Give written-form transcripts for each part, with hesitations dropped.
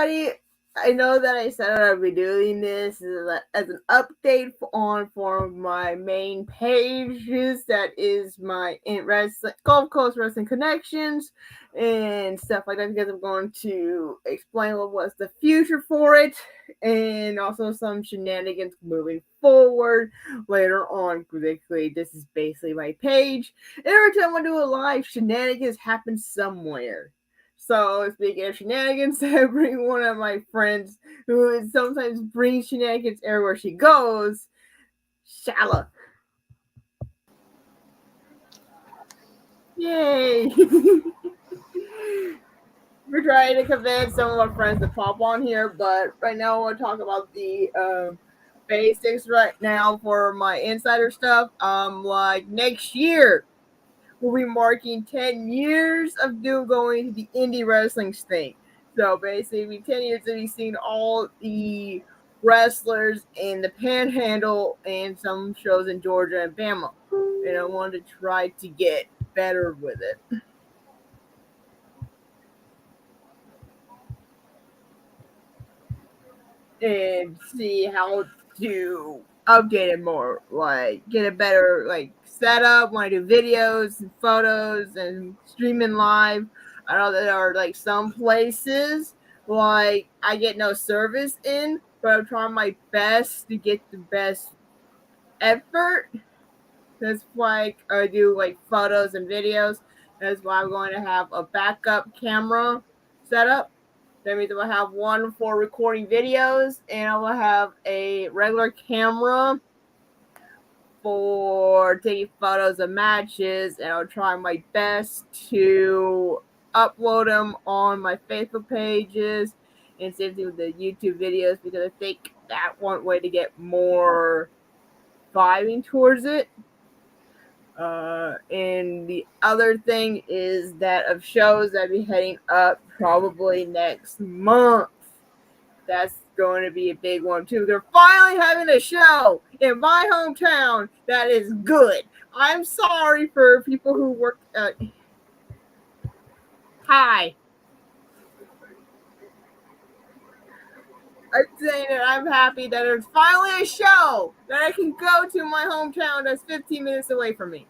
everybody. I know that I said I'd be doing this as an update for my main pages. That is my Gulf Coast Wrestling Connections and stuff like that. Because I'm going to explain what's the future for it, and also some shenanigans moving forward later on. Basically, this is basically my page. And every time I do a live, shenanigans happen somewhere. So, speaking of shenanigans, I bring one of my friends who sometimes brings shenanigans everywhere she goes, Shala. Yay! We're trying to convince some of our friends to pop on here, but right now I want to talk about the basics right now for my insider stuff. Like next year, we'll be marking 10 years of going to the indie wrestling thing. So basically, 10 years that we've seen all the wrestlers in the Panhandle and some shows in Georgia and Bama. And I wanted to try to get better with it. And see how to update it more, like get a better setup when I do videos and photos and streaming live. I know that there are some places like I get no service in, but I'm trying my best to get the best effort. That's why I do photos and videos. That's why I'm going to have a backup camera set up. That means I will have one for recording videos, and I will have a regular camera for taking photos of matches, and I'll try my best to upload them on my Facebook pages and same thing with the YouTube videos, because I think that one way to get more vibing towards it. And the other thing is that of shows that be heading up probably next month. That's going to be a big one too. They're finally having a show in my hometown that is good. I'm sorry for people who work. Hi. I'm saying that I'm happy that there's finally a show that I can go to my hometown that's 15 minutes away from me.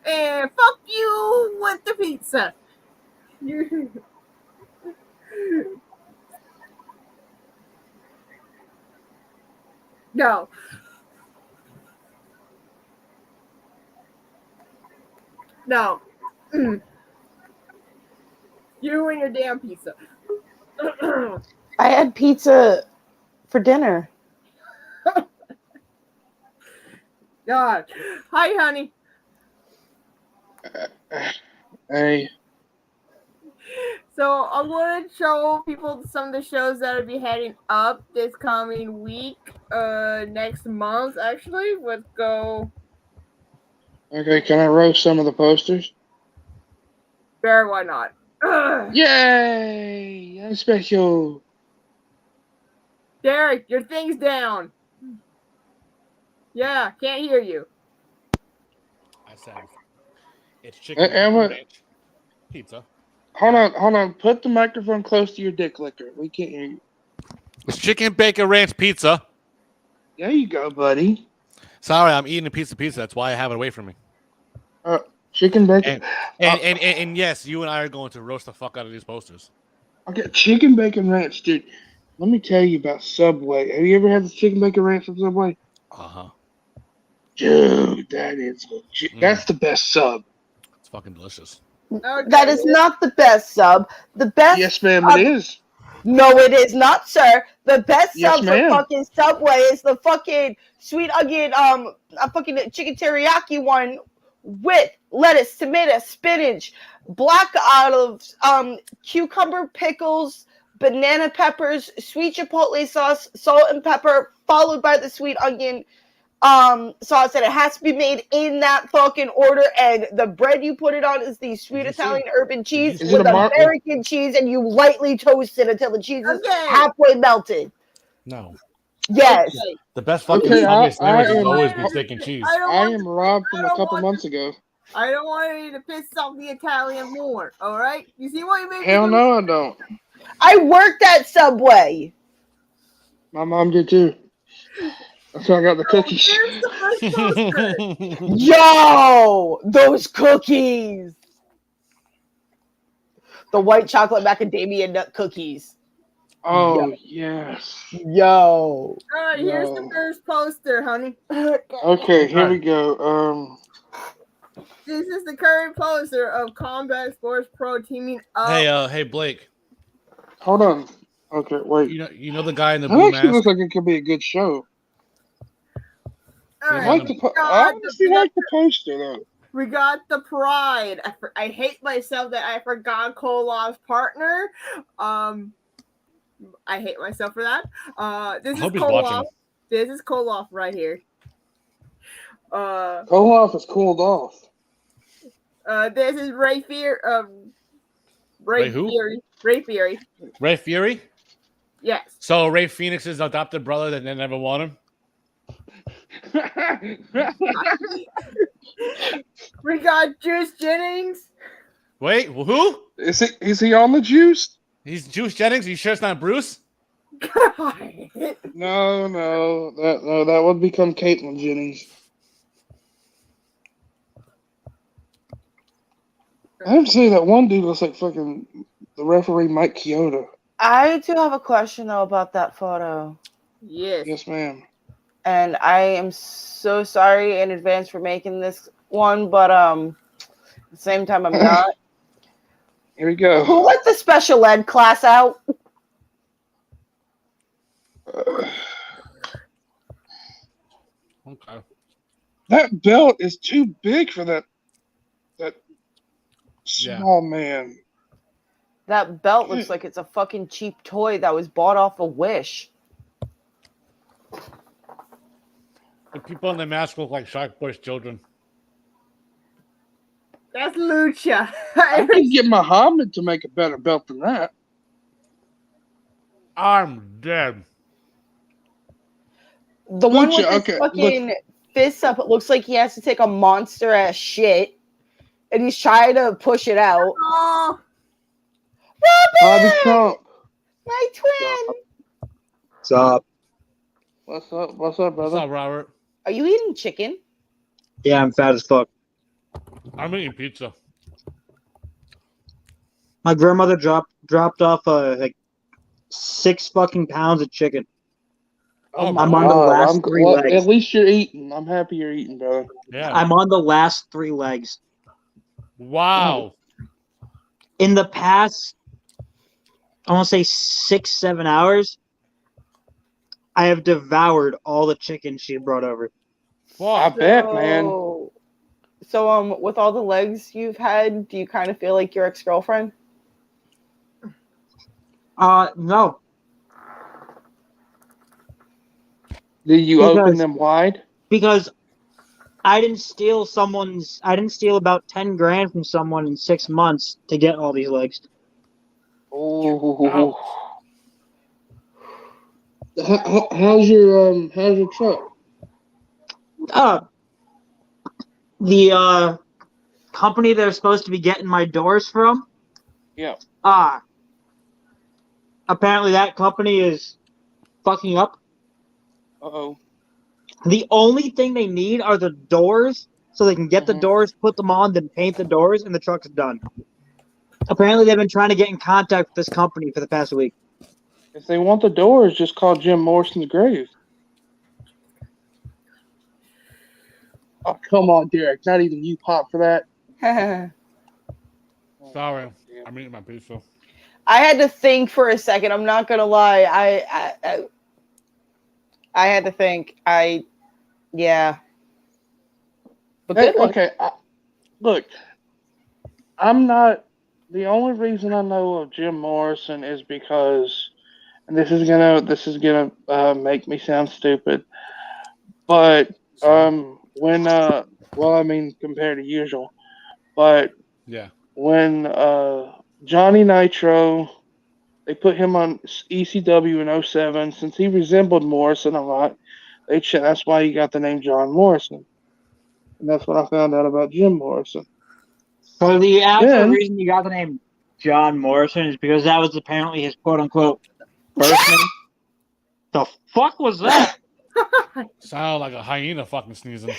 And fuck you with the pizza. No. No. You and your damn pizza. I had pizza for dinner. God. Hi, honey. Hey. So I'm going to show people some of the shows that will be heading up this coming week. Next month, actually. Let's go. Okay, can I roast some of the posters? Sure, why not? Yay! I'm special. Derek, your thing's down. Yeah, can't hear you. I said it's chicken ranch pizza. Hold on. Put the microphone close to your dick licker. We can't hear you. It's chicken bacon ranch pizza. There you go, buddy. Sorry, I'm eating a piece of pizza. That's why I have it away from me. Chicken bacon. And yes, you and I are going to roast the fuck out of these posters. Okay, chicken bacon ranch, dude. Let me tell you about Subway. Have you ever had the chicken bacon ranch from Subway? Uh-huh. Dude, that's the best sub. It's fucking delicious. Okay. That is not the best sub. The best. Yes, ma'am, it is. No, it is not, sir. The best Yes, sub ma'am. for fucking Subway is the fucking sweet onion, fucking chicken teriyaki one with lettuce, tomato, spinach, black olives, cucumber, pickles, banana peppers, sweet chipotle sauce, salt and pepper, followed by the sweet onion sauce, and it has to be made in that fucking order. And the bread you put it on is the sweet Italian urban cheese with American cheese, and you lightly toast it until the cheese is halfway melted. No. Yes. The best fucking Subway sandwich has always been steak and cheese. I am Rob from a couple months ago. I don't want you to piss off the Italian more, all right? You see what you made? Hell no, I don't. I worked at Subway. My mom did too. That's why I got the cookies. Here's the first poster. Yo, those cookies. The white chocolate macadamia nut cookies. Oh yes. Yo. All right, here's the first poster, honey. Okay, here we go. This is the current poster of Combat Sports Pro teaming up. Hey, Blake. Hold on. Okay, wait. You know the guy in the That blue actually mask. looks like it could be a good show. All I right, like the I honestly like the poster though. we got the Pride. I hate myself that I forgot Koloff's partner. I hate myself for that. This is hope he's Koloff. watching. This is Koloff right here. Koloff is cooled off. This is Ray Fear. Ray who? Fury. Ray Fury. Ray Fury. Yes. So Ray Phoenix's adopted brother that they never want him. We got Juice Jennings. Wait, who? Is he on the juice? He's Juice Jennings. You sure it's not Bruce? No, that would become Caitlyn Jennings. I have to say that one dude looks like fucking the referee Mike Chioda. I do have a question though about that photo. Yes. Yes, ma'am. And I am so sorry in advance for making this one, but at the same time I'm not. Here we go. Who let the special ed class out? Okay. That belt is too big for that Yeah. small man. That belt looks like it's a fucking cheap toy that was bought off a Wish. The people in the mask look like Shark Boy's children. That's Lucha. I could get Muhammad to make a better belt than that. I'm dead. The one with Lucha, his okay, fucking fists up, it looks like he has to take a monster ass shit, and he's trying to push it out. Oh, Bobby Robin! Trump. My twin! What's up? What's up? What's What's up, brother? up, Robert? Are you eating chicken? Yeah, I'm fat as fuck. I'm eating pizza. My grandmother dropped off like 6 fucking pounds of chicken. Oh, I'm on the last three legs. At least you're eating. I'm happy you're eating, brother. Yeah. I'm on the last 3 legs. Wow. In the past, I want to say 6-7 hours, I have devoured all the chicken she brought over. I Fuck. bet, man. So, with all the legs you've had, do you kind of feel like your ex-girlfriend? No. Did you Because- open them wide? Because I didn't steal about 10 grand from someone in 6 months to get all these legs. Oh. How's your truck? The company they're supposed to be getting my doors from. Yeah. Apparently that company is fucking up. Uh-oh. The only thing they need are the doors, so they can get the doors, put them on, then paint the doors, and the truck's done. Apparently they've been trying to get in contact with this company for the past week. If they want the doors, just call Jim Morrison's grave. Oh, come on, Derek. Not even you pop for that. Sorry. I'm eating my pizza. I had to think for a second. I'm not gonna lie. I had to think. Yeah. But good one. Okay, look, I'm not. The only reason I know of Jim Morrison is because, and this is gonna make me sound stupid, but when compared to usual, but Yeah. when Johnny Nitro, they put him on ECW in 2007. Since he resembled Morrison a lot, that's why he got the name John Morrison. And that's what I found out about Jim Morrison. So the actual Then- reason you got the name John Morrison is because that was apparently his quote unquote birth name. The fuck was that? Sound like a hyena fucking sneezing.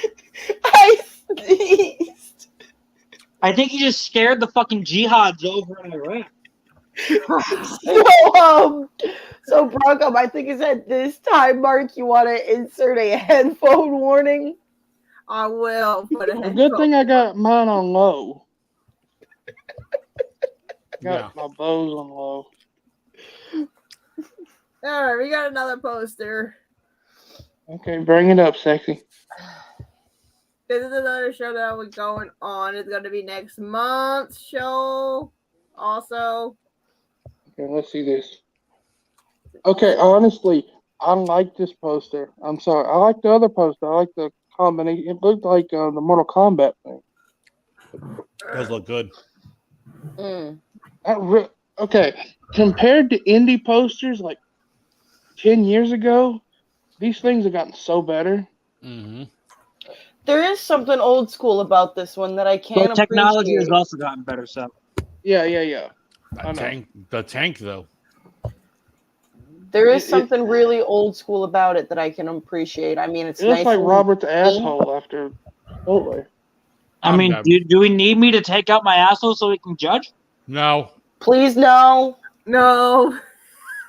I sneezed. I think he just scared the fucking jihads over in Iraq. So Bronco, I think it's at this time mark you want to insert a headphone warning. I will put a A good thing I got mine on low. Yeah. Got my bows on low. All right, we got another poster. Okay, bring it up, sexy. This is another show that we're going on. It's going to be next month's show. Also, Okay, let's see this. Okay, honestly, I like this poster. I'm sorry. I like the other poster. I like the combination. It looked like the Mortal Kombat thing. Does look good. Okay, compared to indie posters like 10 years ago, these things have gotten so better. Mm-hmm. There is something old school about this one that I can't But technology has appreciate. also gotten better, so. Yeah. The tank though. There is It- something really old school about it that I can appreciate. I mean, it's It looks nice. like and- Robert's asshole after Chipotle. I mean, done. do we need me to take out my asshole so we can judge? No. Please no. no.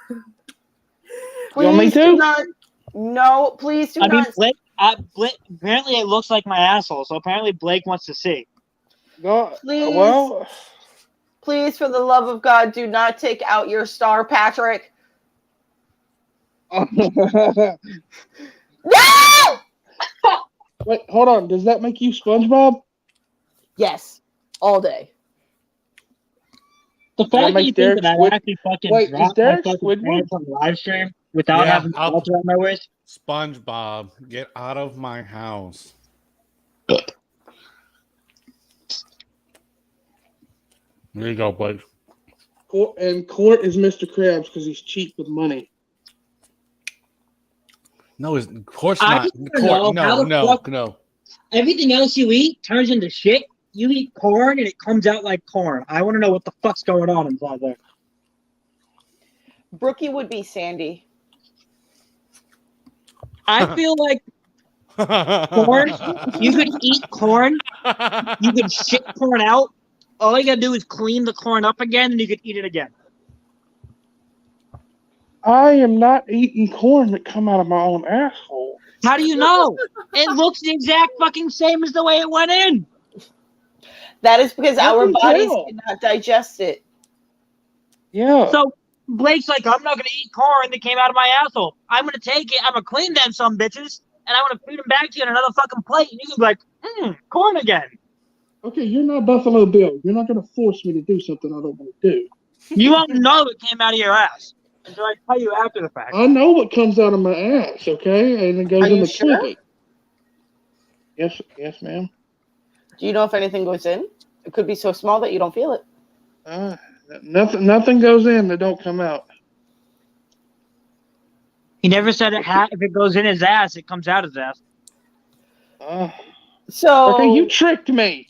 Please want me do to? not. No, please do I mean, not. Blake, apparently it looks like my asshole, so apparently Blake wants to see. No, Please. well, Please, for the love of God, do not take out your star, Patrick. No! wait, hold on. Does that make you SpongeBob? Yes, all day. The That fact that makes you think Derek that I Squid- actually fucking Wait, is dropped my Derek fucking Squidward? pants on the live stream without Yeah, having to I'll- alter on my waist. SpongeBob, get out of my house. There you go, Blake. And Court is Mr. Krabs because he's cheap with money. No, of course I not. just wanna know how the fuck- No. Everything else you eat turns into shit. You eat corn and it comes out like corn. I want to know what the fuck's going on inside there. Brookie would be Sandy. I feel like corn. You could eat corn. You could shit corn out. All you gotta do is clean the corn up again, and you could eat it again. I am not eating corn that come out of my own asshole. How do you know? It looks the exact fucking same as the way it went in. That is because I our can bodies tell. cannot digest it. Yeah. So Blake's like, I'm not gonna eat corn that came out of my asshole. I'm gonna take it. I'm gonna clean them some bitches, and I'm gonna feed them back to you on another fucking plate. And you can be like, corn again. Okay, you're not Buffalo Bill. You're not going to force me to do something I don't want to do. You won't know it came out of your ass until I tell you after the fact. I know what comes out of my ass, okay? And it goes Are in you the sure? toilet. Yes, ma'am. Do you know if anything goes in? It could be so small that you don't feel it. Nothing goes in that don't come out. He never said if it goes in his ass, it comes out his ass. So Okay, you tricked me.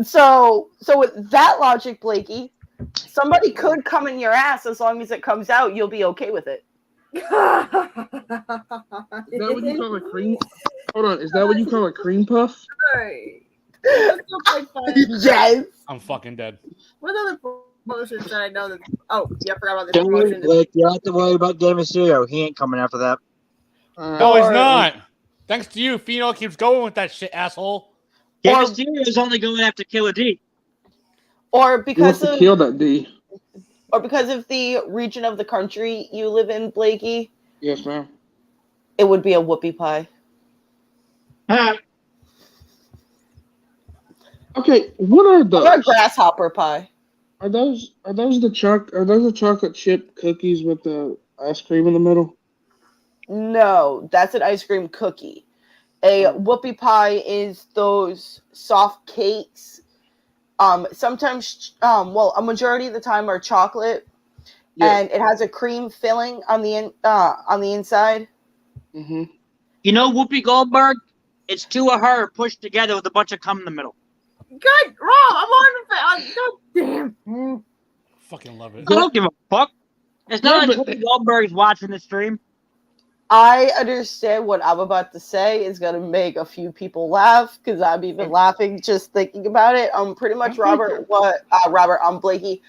So with that logic, Blakey, somebody could come in your ass as long as it comes out. You'll be okay with it. Is that what you call a cream? Hold on, is that what you call a cream puff? Right. Let's go play fun. Yes. I'm fucking dead. What other promotions that I know that? Oh, yeah, I forgot about this Don't worry, promotion. Blake. You don't have to worry about Game Mysterio. He ain't coming after that. No, he's Or- not. Thanks to you, Fino keeps going with that shit, asshole. Game Or- Mysterio is only going after Killer D. Or He wants because to of kill that D. the region of the country you live in, Blakey, Yes, ma'am. it would be a whoopie pie. Okay, what are Or a those? grasshopper pie. Are those the chocolate chip cookies with the ice cream in the middle? No, that's an ice cream cookie. A whoopie pie is those soft cakes. Sometimes, a majority of the time are chocolate, and it has a cream filling on the inside. Mm-hmm. You know Whoopi Goldberg? It's two of her pushed together with a bunch of cum in the middle. God, Rob, I'm on the face. God damn. Fucking love it. I don't give a fuck. It's not Yeah, like but- Whoopi Goldberg's watching the stream. I understand what I'm about to say is going to make a few people laugh because I'm even laughing just thinking about it. Pretty much, Robert, Blakey.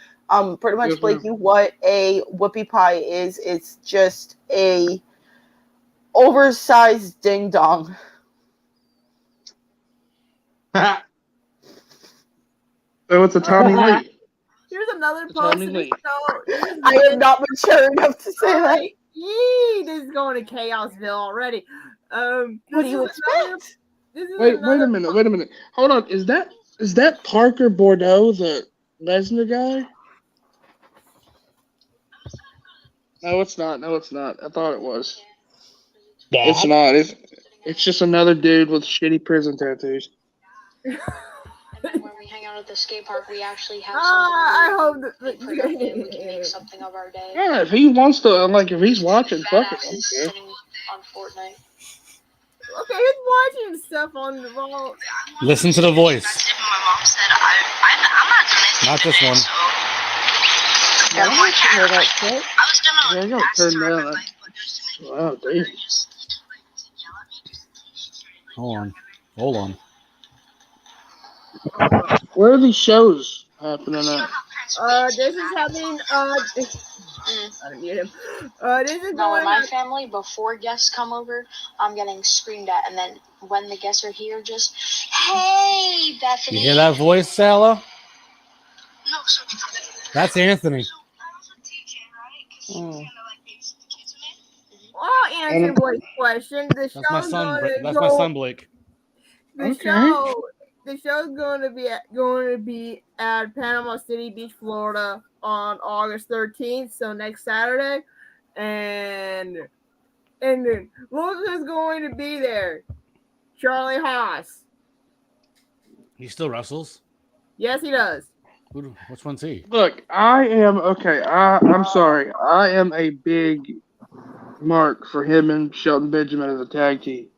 Pretty much, Yes, ma'am. Blakey, what a whoopie pie is. It's just a oversized ding dong. So it's a Tommy Lee. Here's another It's post Tommy in the Lee. show. I am not mature enough to say that. Yee, this is going to Chaosville already. What do you expect? Wait a minute. Hold on. Is that Parker Bordeaux, the Lesnar guy? No, it's not. I thought it was. It's not. It's just another dude with shitty prison tattoos. And then when we hang out at the skate park, we actually have I hope something that productive. We can make something of our day. Yeah, if he wants to, like, if he's watching, fuck it. I Badasses don't care. sitting on Fortnite. Okay, he's watching stuff on the wall. Listen to the voice. My mom said, I'm not doing this. Not this one. I don't want to hear that shit. I was gonna Yeah, I gotta ask turn her, down but, that. like, there's too many Wow, people that dude. are just, yell at me because she started, Hold on. Where are these shows happening at? This is happening. I don't mute him. This is No, in going my on. family, before guests come over, I'm getting screamed at, and then when the guests are here, just, hey, Bethany. You hear that voice, Salah? No, so That's Anthony. So I was with TJ, right? Because he was gonna like babysit the kids with me. I'll answer Blake's question. The That's my show's son. going to That's go. my son, Blake. The show's going to be at Panama City Beach, Florida, on August 13th. So next Saturday, and then look who's going to be there. Charlie Haas. He still wrestles. Yes, he does. Which one's he? Look, I'm sorry. I am a big mark for him and Shelton Benjamin as a tag team.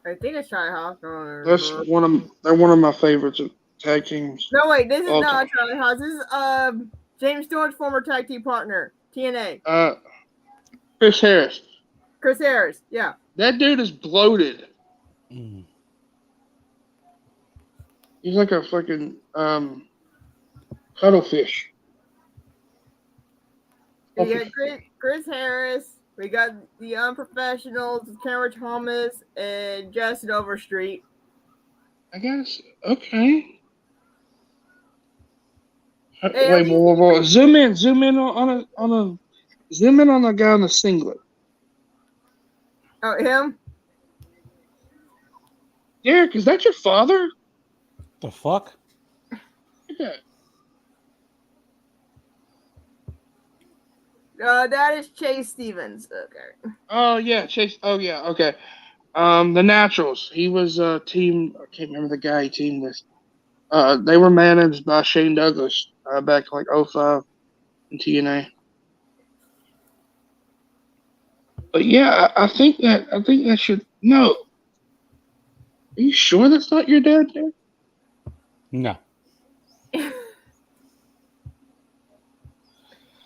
I think it's Charlie Haas. They're one of my favorites of tag teams. No, wait, this is Okay. not Charlie Haas. This is James Stewart's former tag team partner, TNA. Chris Harris. Chris Harris. Yeah. That dude is bloated. Mm. He's like a fucking cuttlefish. We got Chris Harris. We got the Unprofessionals, Cameron Thomas, and Justin Overstreet. I guess. Okay. Hey, Wait, whoa. Zoom in on the guy in the singlet. Oh, him? Derek, is that your father? The fuck? Yeah. That is Chase Stevens. Okay. Oh yeah, Chase. Oh yeah, okay. The Naturals. He was a team. I can't remember the guy he teamed with. They were managed by Shane Douglas back like 05 in TNA. But yeah, I think that should no. Are you sure that's not your dad, Derek? No.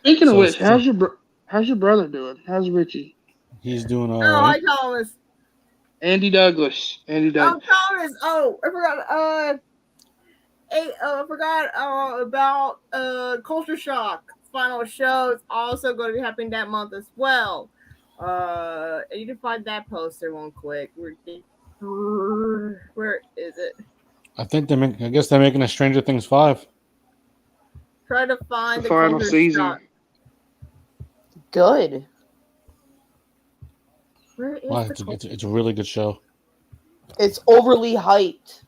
Speaking of So which, it's- how's your brother doing? How's Richie? He's doing all Oh, right. hi, Thomas. Andy Douglas. Oh, Thomas. Oh, I forgot. I forgot about Culture Shock final show. It's also going to be happening that month as well. I need to find that poster one quick. Where is it? I guess they're making a Stranger Things 5. Try to find The the final Culture season. Shock. Good. Where is Wow, the it's a really good show. It's overly hyped.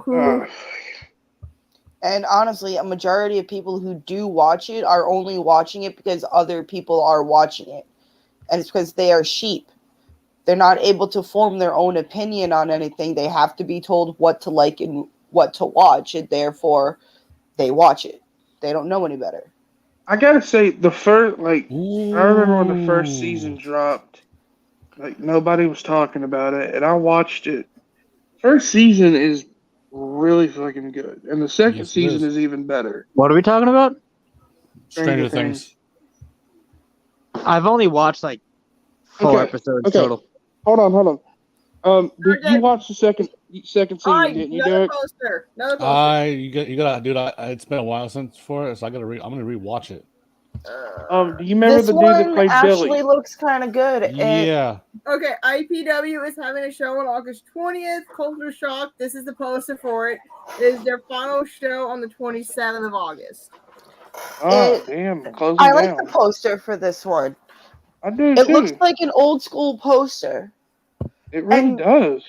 Uh, And honestly, a majority of people who do watch it are only watching it because other people are watching it. And it's because they are sheep. They're not able to form their own opinion on anything. They have to be told what to like and what to watch, and therefore they watch it. They don't know any better. I gotta say, the first, like, I remember when the first season dropped, like, nobody was talking about it, and I watched it. First season is really fucking good, and the second Yes, it season is. is even better. What are we talking about? Stranger Things. I've only watched like 4 episodes okay. total. Hold on. Did Okay. you watch the second season, Alright, didn't you, another Derek? poster. Another poster. You gotta, dude. It's been a while since for it, so I'm gonna rewatch it. Do you remember This the dude that one played actually Billy? looks kind of good. Yeah. Okay, IPW is having a show on August 20th. Culture Shock. This is the poster for it. It is their final show on the 27th of August. Oh, damn, closing I down. like the poster for this one. I do It too. looks like an old school poster. It really and- does.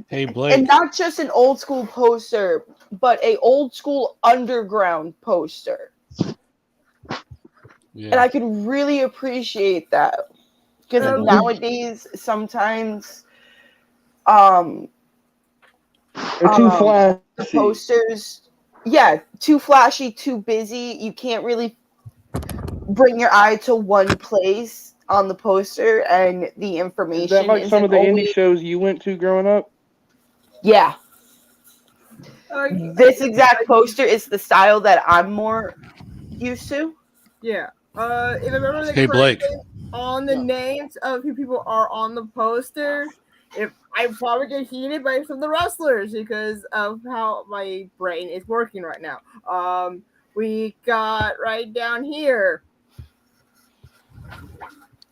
Hey Blake. And not just an old school poster, but a old school underground poster. Yeah. And I could really appreciate that. Because Um, nowadays, sometimes They're too flashy. the posters, too flashy, too busy. You can't really bring your eye to one place on the poster, and the information Is that like some of the isn't indie always- shows you went to growing up? Yeah. Okay. This exact poster is the style that I'm more used to. Yeah. If I remember the Hey, Blake. on the names of who people are on the poster, if I probably get heated by some of the wrestlers because of how my brain is working right now. We got right down here.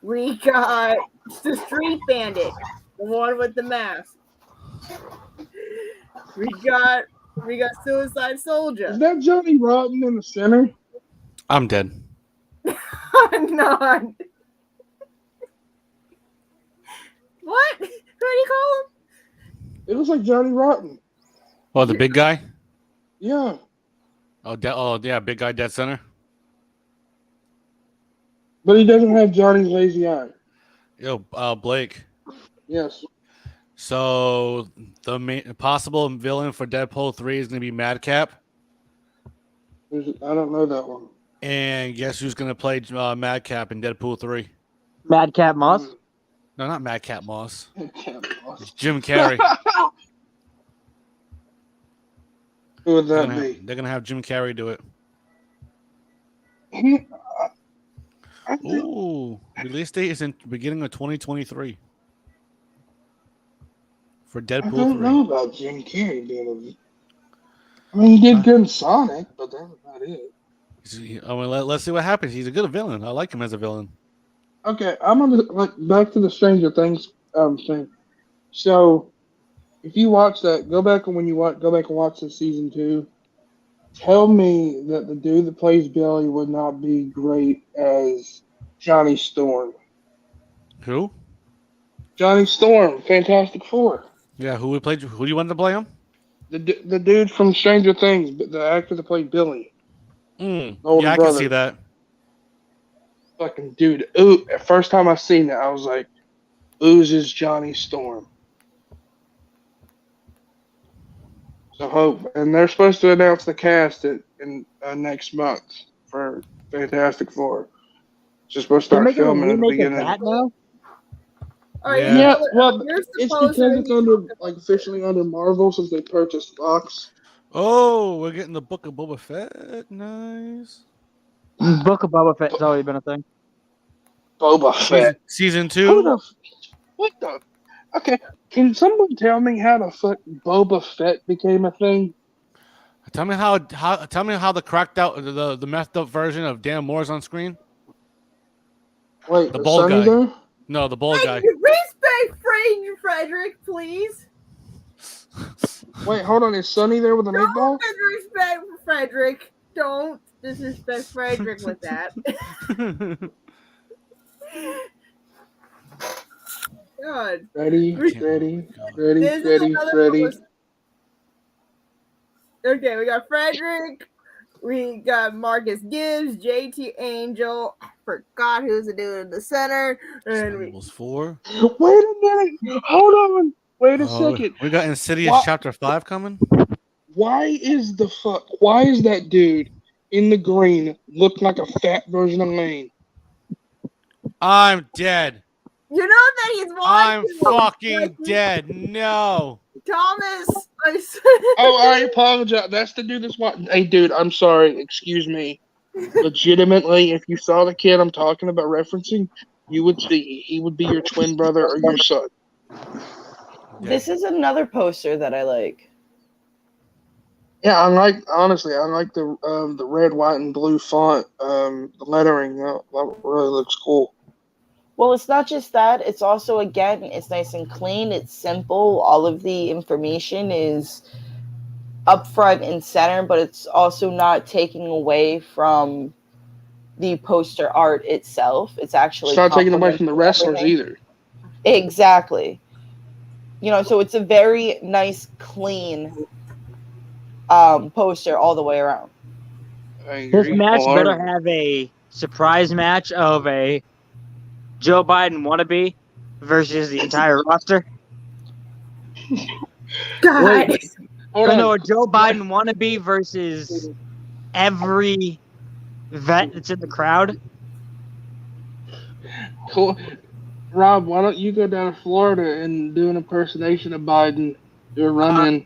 We got the Street Bandit, the one with the mask. We got Suicide Soldier. Is that Johnny Rotten in the center? I'm dead. Not. What? Who do you call him? It looks like Johnny Rotten. Oh, the big guy. Yeah. Oh, yeah, big guy dead center. But he doesn't have Johnny's lazy eye. Yo, Blake. Yes. So the possible villain for Deadpool 3 is gonna be Madcap, I don't know that one. and guess who's gonna play Madcap in Deadpool 3? Madcap Moss. No, not Madcap Moss. It's Jim Carrey. Who would that be? They're gonna have Jim Carrey do it. I think- Ooh, release date is in beginning of 2023 for I Deadpool don't 3. know about Jim Carrey being I mean, he did good in Sonic, but that's about it. I mean, let's see what happens. He's a good villain. I like him as a villain. Okay, I'm gonna back to the Stranger Things thing. So, if you watch that, go back and watch the season 2. Tell me that the dude that plays Billy would not be great as Johnny Storm. Who? Johnny Storm, Fantastic Four. Yeah, who do you want to play him? The dude from Stranger Things, the actor that played Billy. Older Yeah, I brother. can see that. Fucking dude. Ooh, first time I seen it, I was like, oozes Johnny Storm. So hope, and they're supposed to announce the cast in next month for Fantastic Four. It's just supposed to They're start making a filming at the remake of beginning. that now. All right, Yeah. Yeah, well, here's the it's poster. because it's under officially under Marvel since they purchased Fox. Oh, we're getting the Book of Boba Fett. Nice. Book of Boba Fett has already been a thing. Boba Fett. Season Who 2. what the? Okay, can someone tell me how the fuck Boba Fett became a thing? Tell me how the cracked out the methed up version of Dan Moore's on screen. Wait, The is bald Sonny guy. there? No, the bald guy. Respect Frederick, please. Wait, hold on. Is Sonny there with an 8-ball? Don't disrespect Frederick. Don't disrespect Frederick with that. God. Ready, This ready, is another ready. poster. Okay, we got Frederick. We got Marcus Gibbs, JT Angel. I forgot who's the dude in the center. And we, Expendables 4. Wait a minute. Hold on. Wait a second. We got Insidious What? Chapter 5 coming. Why is that dude in the green looked like a fat version of Lane. I'm dead. You know that he's I'm watching. fucking dead. No. Thomas, I said. Oh, I apologize. That's the dude that's watching. Hey, dude, I'm sorry. Excuse me. Legitimately, if you saw the kid I'm talking about referencing, you would see he would be your twin brother or your son. This is another poster that I like. Yeah, I like the red, white, and blue font, the lettering. That really looks cool. Well, it's not just that. It's also, again, it's nice and clean. It's simple. All of the information is up front and center, but it's also not taking away from the poster art itself. It's actually It's not taking away from the complementing wrestlers everything. either. Exactly. So it's a very nice, clean poster all the way around. I This agree. match better wholeheartedly. have a surprise match of a Joe Biden wannabe versus the entire roster. God. Wait, hold on. No, a Joe Biden wannabe versus every vet that's in the crowd. Cool. Rob, why don't you go down to Florida and do an impersonation of Biden? Do a run-in.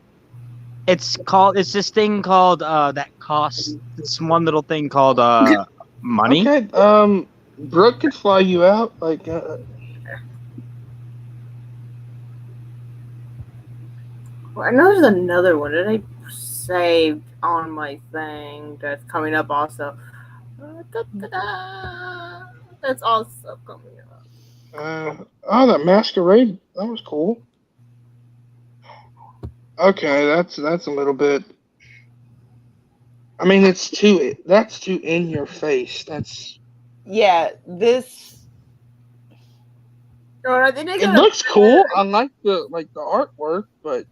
It's this thing called that costs this one little thing called money. Okay. Brooke could fly you out. Like, I know there's another one that I saved on my thing that's coming up also. That's also coming up. that masquerade. That was cool. Okay, that's a little bit. I mean, that's too in your face. That's. Yeah, this. Oh, I think they It got looks cool. I like the artwork, but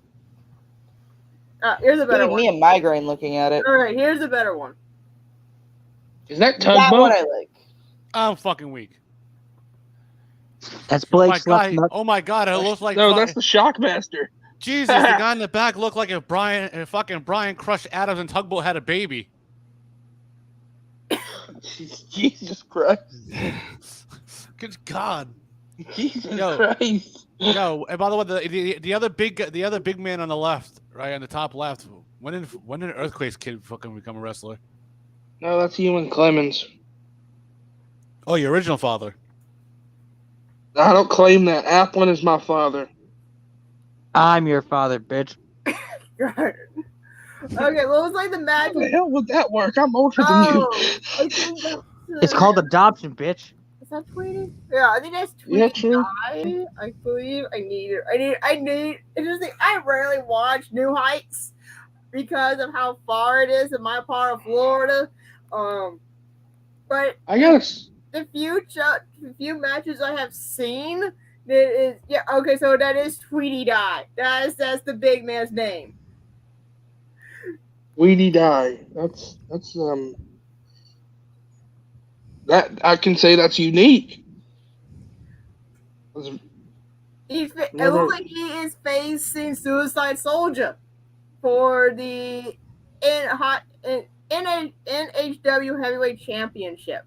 here's a better Giving me one. a migraine looking at it. All right, here's a better one. is that That one Tugboat? I like. I'm fucking weak. That's Oh my Blake's left god. nut. Oh my god. It looks like. No, that's the Shockmaster. Jesus, the guy in the back looked like if Brian Crush Adams and Tugboat had a baby. Jesus Christ. Good God. Jesus Yo. Christ. Yo, and by the way, the other big man on the left, right on the top left. When did Earthquake's kid fucking become a wrestler? No, that's Ewan Clemens. Oh, your original father. I don't claim that. Applin is my father. I'm your father, bitch. Okay, well, it's like the How magic. the hell would that work? I'm older than you. I think that's, It's called adoption, bitch. Is that Tweety? Yeah, I think that's Tweety. Yeah, true. I believe I need it. It's just like, I rarely watch New Heights because of how far it is in my part of Florida. But I got the few matches I have seen, that is okay. So that is Tweety Die. That's the big man's name. Weedy Die. That's that I can say that's unique. It looks like he is facing Suicide Soldier for the NHW Heavyweight Championship,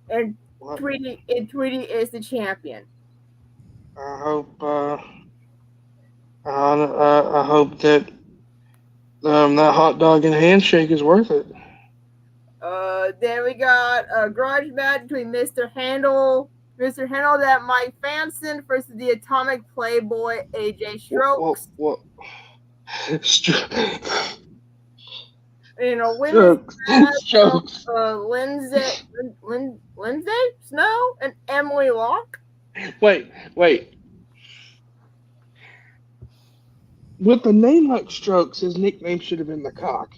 and Tweety is the champion. I hope I hope that that hot dog and handshake is worth it. Then we got a grudge match between Mr. Handle, that Mike Fanson versus the Atomic Playboy AJ Strokes. What? Women's match Strokes. Lindsay Snow and Emily Locke. Wait. With a name like Strokes, his nickname should have been the Cock.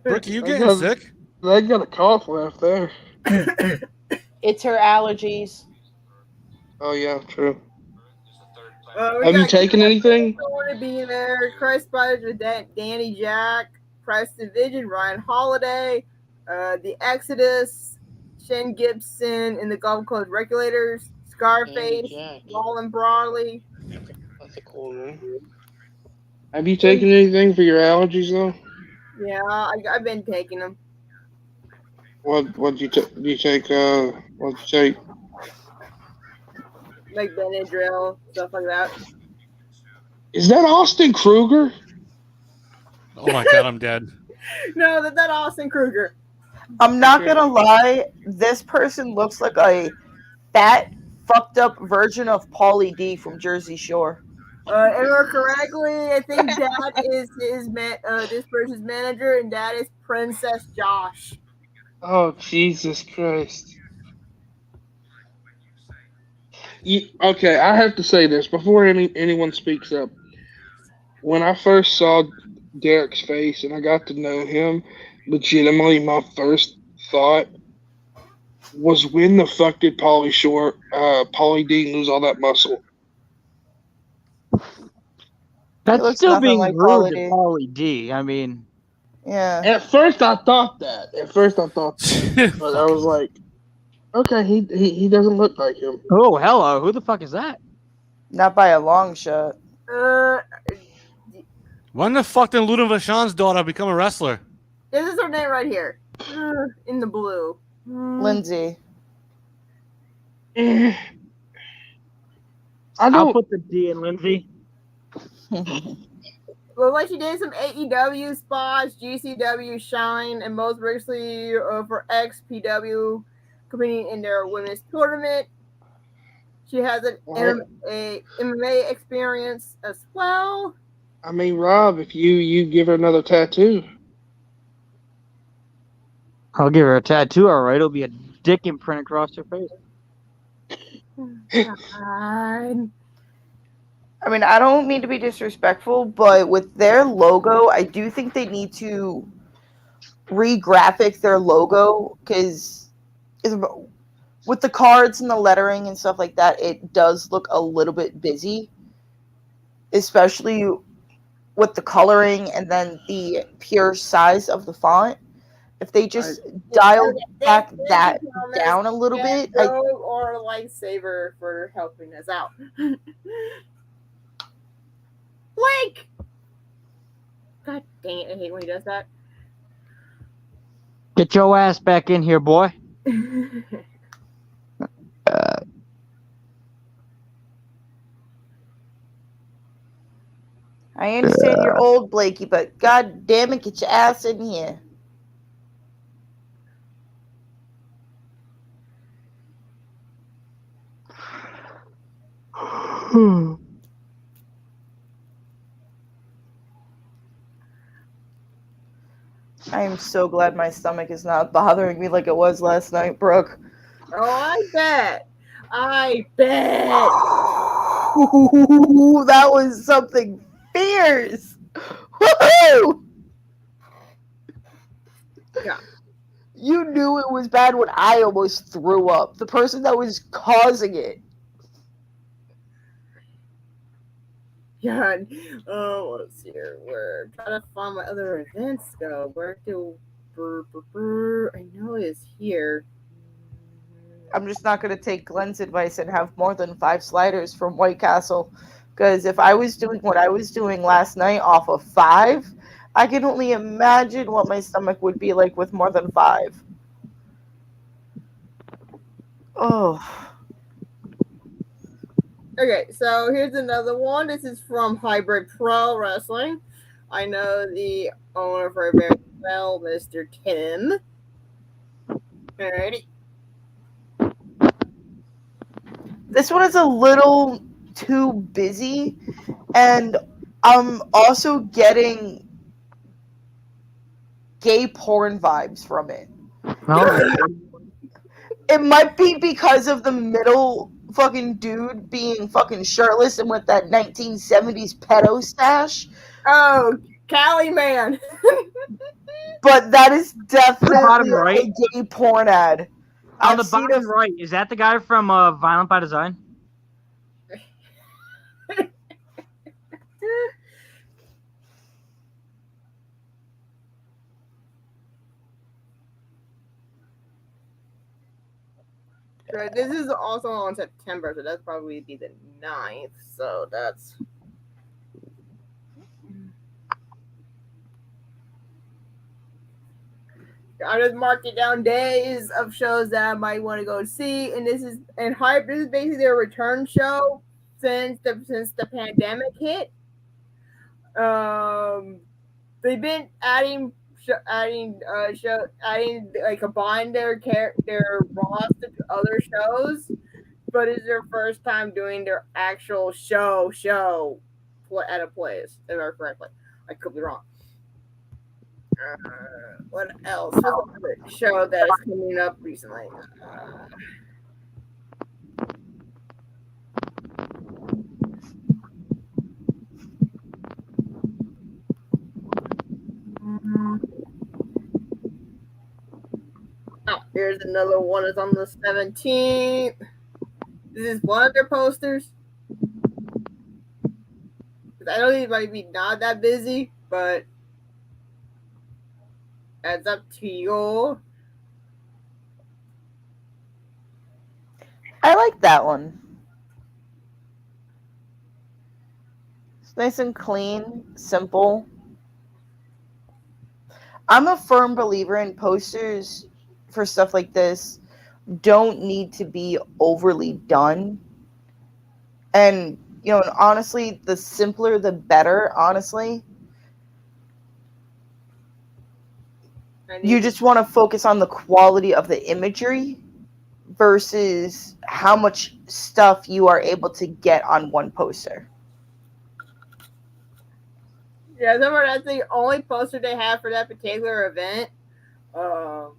Brooke, you getting sick? They got a cough left there. It's her allergies. Oh yeah, true. We Have you got taken anything? going to be there. Christ Brothers with Danny Jack, Preston Vision, Ryan Holiday, the Exodus, Shane Gibson, and the Gulf Coast Regulators, Scarface, Roland Broadley. Cool, man. Have you taken anything for your allergies though? Yeah, I've been taking them. What'd you take? What'd you take? Like Benadryl, stuff like that. Is that Austin Kruger? Oh my god, I'm dead. No, that's not Austin Kruger. I'm not gonna lie, this person looks like a fat, fucked up version of Pauly D from Jersey Shore. If I remember correctly, I think Dad is this person's manager, and Dad is Princess Josh. Oh Jesus Christ! Okay, I have to say this before anyone speaks up. When I first saw Derek's face and I got to know him, legitimately, my first thought was, when the fuck did Pauly D lose all that muscle? That's looks still nothing being like rude Pauly to D. Pauly D. I mean, Yeah. At first, I thought that. But I was like, okay, he doesn't look like him. oh, hello. Who the fuck is that? Not by a long shot. When the fuck did Luda Vachon's daughter become a wrestler? This is her name right here. In the blue. Lindsay. I I'll don't. put the D in Lindsay. Well, like she did some AEW spots, GCW Shine, and most recently for XPW competing in their women's tournament. She has an MMA experience as well. I mean, Rob, if you give her another tattoo. I'll give her a tattoo, all right. It'll be a dick imprint across her face. God. I mean, I don't mean to be disrespectful, but with their logo, I do think they need to re-graphic their logo, because with the cards and the lettering and stuff like that, it does look a little bit busy, especially with the coloring and then the pure size of the font. If they just dial back that down a little bit, or Lightsaber for helping us out. Blake! God dang it, I hate when he does that. Get your ass back in here, boy. I understand you're old, Blakey, but god damn it, get your ass in here. I am so glad my stomach is not bothering me like it was last night, Brooke. Oh, I bet. That was something fierce. Woo-hoo! Yeah. You knew it was bad when I almost threw up. The person that was causing it. God. Oh, let's see here. We're trying to find my other events go. Where do I know it's here. I'm just not going to take Glenn's advice and have more than 5 sliders from White Castle. Because if I was doing what I was doing last night off of 5, I can only imagine what my stomach would be like with more than 5. Oh. Okay, so here's another one. This is from Hybrid Pro Wrestling. I know the owner very, very well, Mr. Tim. Alrighty. This one is a little too busy, and I'm also getting gay porn vibes from it. It might be because of the middle fucking dude being fucking shirtless and with that 1970s pedo stash. Oh, Cali Man. But that is definitely right. a gay porn ad. On the bottom right, is that the guy from Violent by Design? This is also on September, so that's probably be the 9th. So that's I just marking down days of shows that I might want to go see, and this is basically their return show since the pandemic hit. They've been adding like combine their roster to other shows, but it's their first time doing their actual show at a place. If I remember correctly, I could be wrong. What else? What's another show that is coming up recently? Oh, here's another one. It's on the 17th. This is one of their posters. I know these might be not that busy, but it's up to you. I like that one. It's nice and clean, simple. I'm a firm believer in posters for stuff like this don't need to be overly done. And, you know, honestly, the simpler the better, honestly. You just want to focus on the quality of the imagery versus how much stuff you are able to get on one poster. Yeah, that's the only poster they have for that particular event. That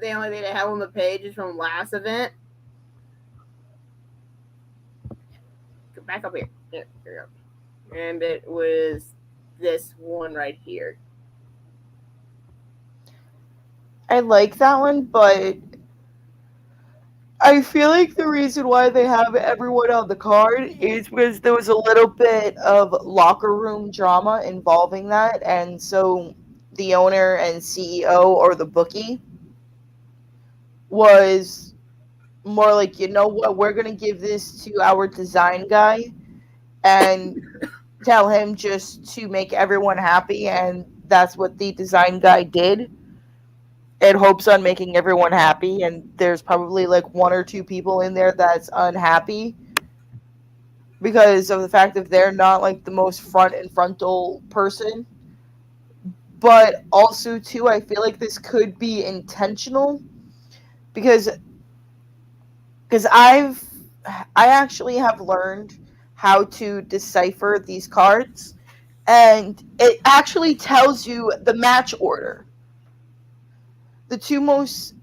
the only thing they have on the page is from last event. Go back up here. Here we go. And it was this one right here. I like that one, but I feel like the reason why they have everyone on the card is because there was a little bit of locker room drama involving that, and so the owner and CEO or the bookie was more like, you know what, we're going to give this to our design guy and tell him just to make everyone happy, and that's what the design guy did. It hopes on making everyone happy, and there's probably like one or two people in there that's unhappy because of the fact that they're not like the most front and frontal person. But also too, I feel like this could be intentional because I actually have learned how to decipher these cards, and it actually tells you the match order. The two most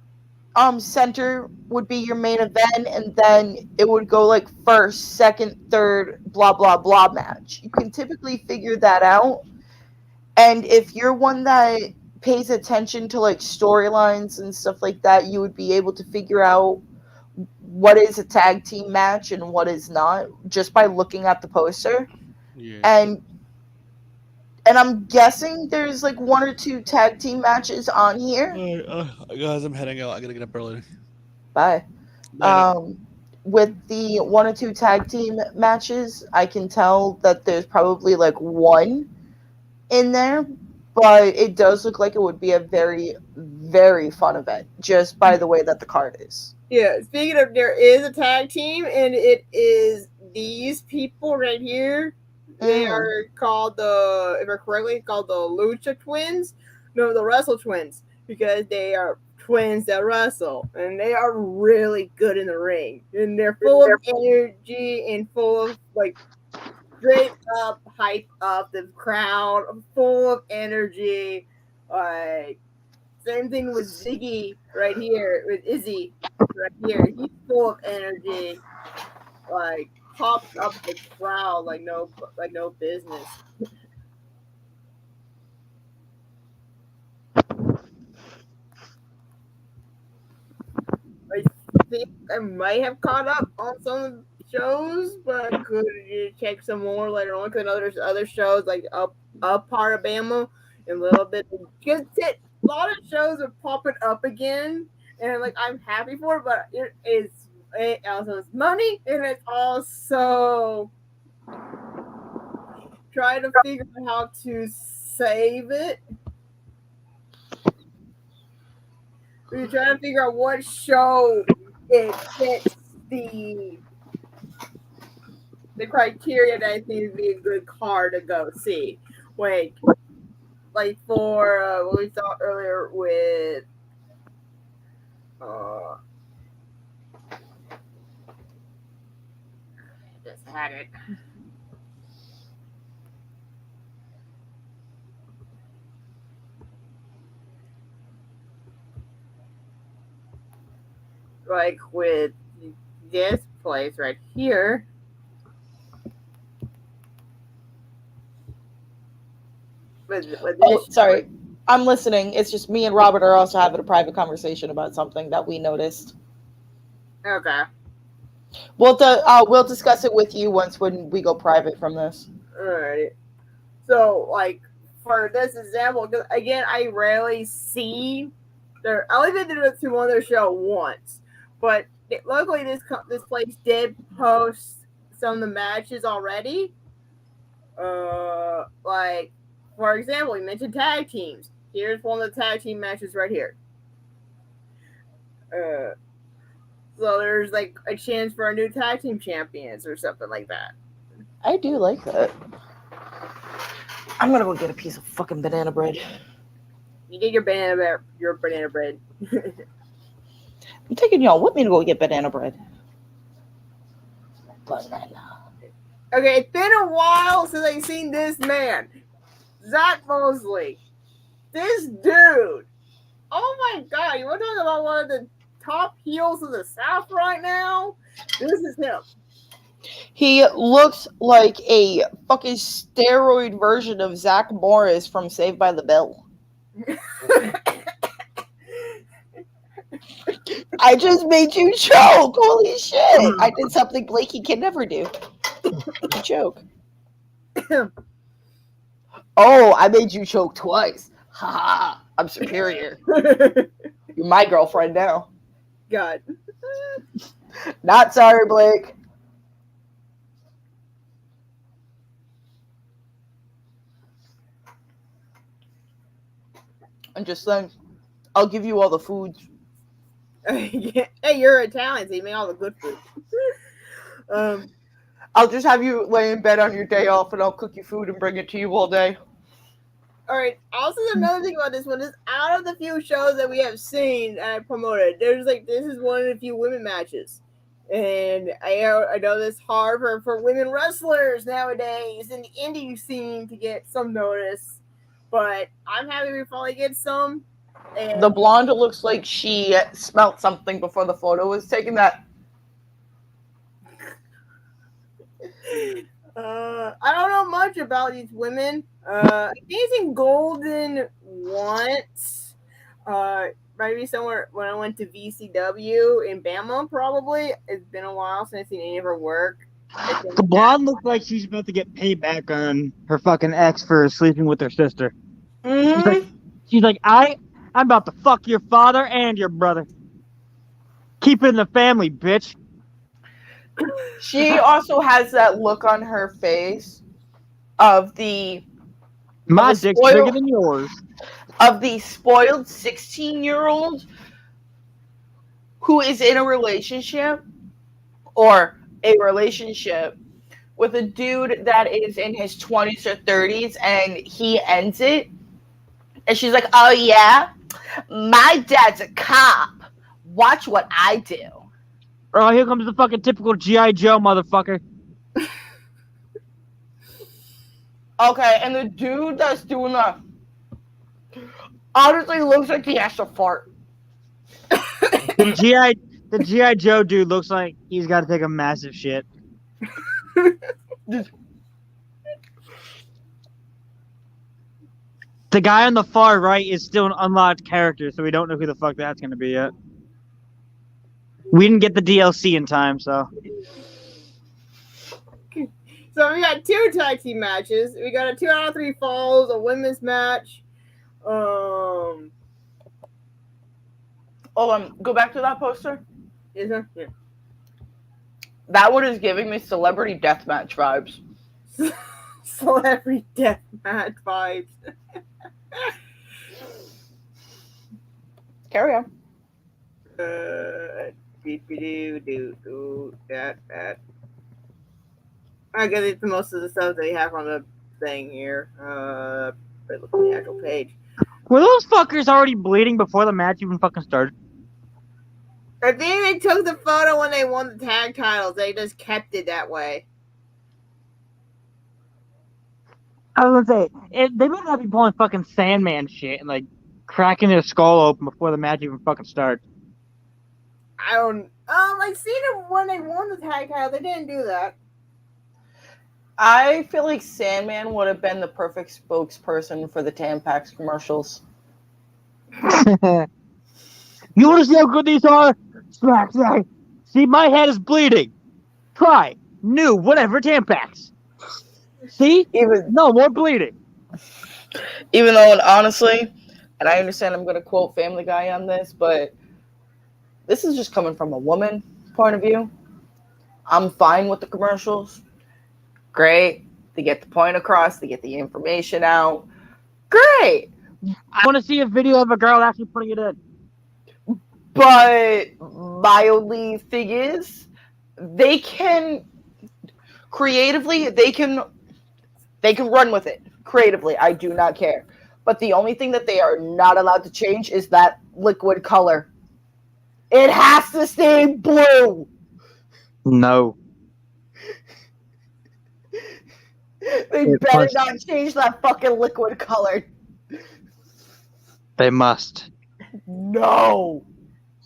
center would be your main event, and then it would go like first, second, third, blah blah blah match. You can typically figure that out, and if you're one that pays attention to like storylines and stuff like that, you would be able to figure out what is a tag team match and what is not just by looking at the poster. Yeah. And I'm guessing there's like one or two tag team matches on here. Guys, I'm heading out. I gotta get up early. Bye. With the one or two tag team matches, I can tell that there's probably like one in there, but it does look like it would be a very, very fun event just by the way that the card is. Yeah, speaking of, there is a tag team, and it is these people right here. They are called if I remember correctly, called the Lucha Twins. No, the Wrestle Twins, because they are twins that wrestle, and they are really good in the ring, and they're full of energy and full of like straight up hype up the crowd, full of energy. Like same thing with Ziggy right here, with Izzy right here. He's full of energy, like pops up the crowd like no business. I think I might have caught up on some shows, but I could check some more later on because other shows like up part of Bama and a little bit. Because a lot of shows are popping up again, and like I'm happy for it, but it also is money, and it's also trying to figure out how to save it. we're trying to figure out what show it fits the criteria that I think would be a good card to go see. Like for what we saw earlier with just had it. Like with this place right here. With Oh, this sorry. I'm listening. It's just me and Robert are also having a private conversation about something that we noticed. Okay. We'll discuss it with you when we go private from this. Alright. So, like, for this example, 'cause again, I rarely see I only been to one of their show once, but luckily this place did post some of the matches already. Like, for example, we mentioned tag teams. Here's one of the tag team matches right here. So there's like a chance for a new tag team champions or something like that. I do like that. I'm gonna go get a piece of fucking banana bread. You get your banana bread. I'm taking y'all with me to go get banana bread. Banana. Okay, it's been a while since I've seen this man, Zach Mosley. This dude. Oh my god, you want to talk about one of the top heels of the South right now? This is him. He looks like a fucking steroid version of Zach Morris from Saved by the Bell. I just made you choke. Holy shit. I did something Blakey can never do. You choke. Oh, I made you choke twice. Ha ha. I'm superior. You're my girlfriend now. God. Not sorry, Blake. I'm just saying, I'll give you all the food. Hey, you're Italian, so you make all the good food. I'll just have you lay in bed on your day off, and I'll cook you food and bring it to you all day. All right. Also, another thing about this one is, out of the few shows that we have seen and I promoted, this is one of the few women matches, and I know this hard for women wrestlers nowadays in the indie scene to get some notice, but I'm happy we finally get some. And The blonde looks like she smelt something before the photo was taken. That I don't know much about these women. I think it's in Golden once. Maybe somewhere when I went to VCW in Bama, probably. It's been a while since I've seen any of her work. The blonde looks like she's about to get payback on her fucking ex for sleeping with her sister. She's like, I'm about to fuck your father and your brother. Keep it in the family, bitch. she also has that look on her face of the My the dick's spoiled- bigger than yours. of the spoiled 16-year-old who is in a relationship or a relationship with a dude that is in his 20s or 30s, and he ends it, and she's like, oh yeah, my dad's a cop, watch what I do. Oh, here comes the fucking typical G.I. Joe motherfucker. Okay, and the dude that's doing that honestly looks like he has to fart. The G.I. Joe dude looks like he's got to take a massive shit. The guy on the far right is still an unlocked character, so we don't know who the fuck that's going to be yet. We didn't get the DLC in time, so. So we got 2 tag team matches. We got a 2 out of 3 falls, a women's match. Go back to that poster. Is there? Yeah. That one is giving me celebrity deathmatch vibes. Celebrity deathmatch vibes. Carry on. That. I guess it's most of the stuff they have on the thing here. But look at the actual page. Were those fuckers already bleeding before the match even fucking started? I think they took the photo when they won the tag titles. They just kept it that way. I was gonna say, they better not be pulling fucking Sandman shit and like cracking their skull open before the match even fucking starts. I don't. I seen it when they won the tag title. They didn't do that. I feel like Sandman would have been the perfect spokesperson for the Tampax commercials. You want to see how good these are? Smack, smack. See, my head is bleeding. Try new whatever Tampax. See? No more bleeding. Even though, honestly, and I understand I'm going to quote Family Guy on this, but this is just coming from a woman point of view. I'm fine with the commercials. Great. They get the point across. They get the information out. Great. I want to see a video of a girl actually putting it in. But my only thing is, they can creatively, they can run with it creatively. I do not care. But the only thing that they are not allowed to change is that liquid color. It has to stay blue. No. They better not change that fucking liquid color. They must. No.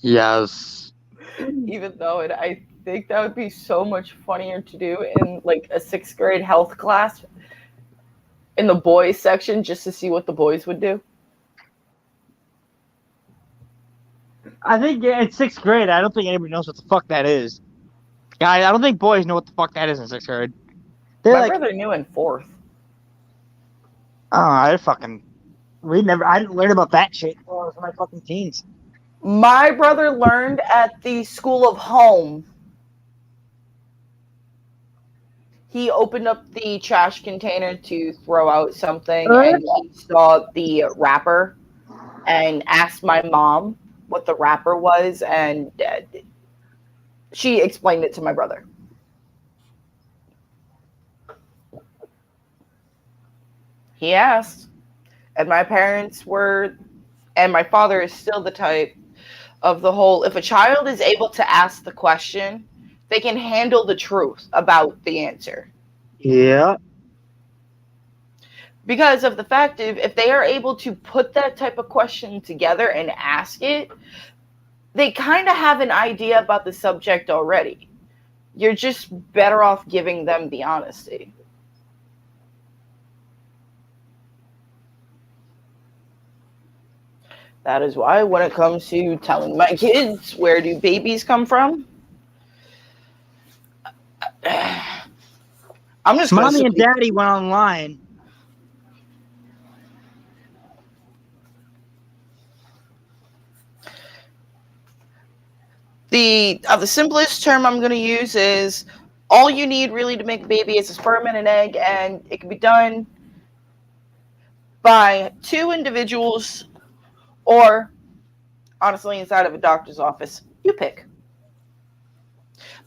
Yes. Even though I think that would be so much funnier to do in like a 6th grade health class in the boys section just to see what the boys would do. I think in 6th grade, I don't think anybody knows what the fuck that is. Guys, I don't think boys know what the fuck that is in 6th grade. They're My like, brother knew in 4th. oh, I didn't learn about that shit until I was in my fucking teens. My brother learned at the School of Home. He opened up the trash container to throw out something, and he saw the wrapper and asked my mom what the wrapper was, and she explained it to my brother. He asked, and my parents were, and my father is still the type of the whole, if a child is able to ask the question, they can handle the truth about the answer. Yeah. Because of the fact of, if they are able to put that type of question together and ask it, they kind of have an idea about the subject already. You're just better off giving them the honesty. That is why when it comes to telling my kids where do babies come from, I'm just gonna Mommy and Daddy went online. The simplest term I'm going to use is all you need really to make a baby is a sperm and an egg, and it can be done by 2 individuals or, honestly, inside of a doctor's office. You pick.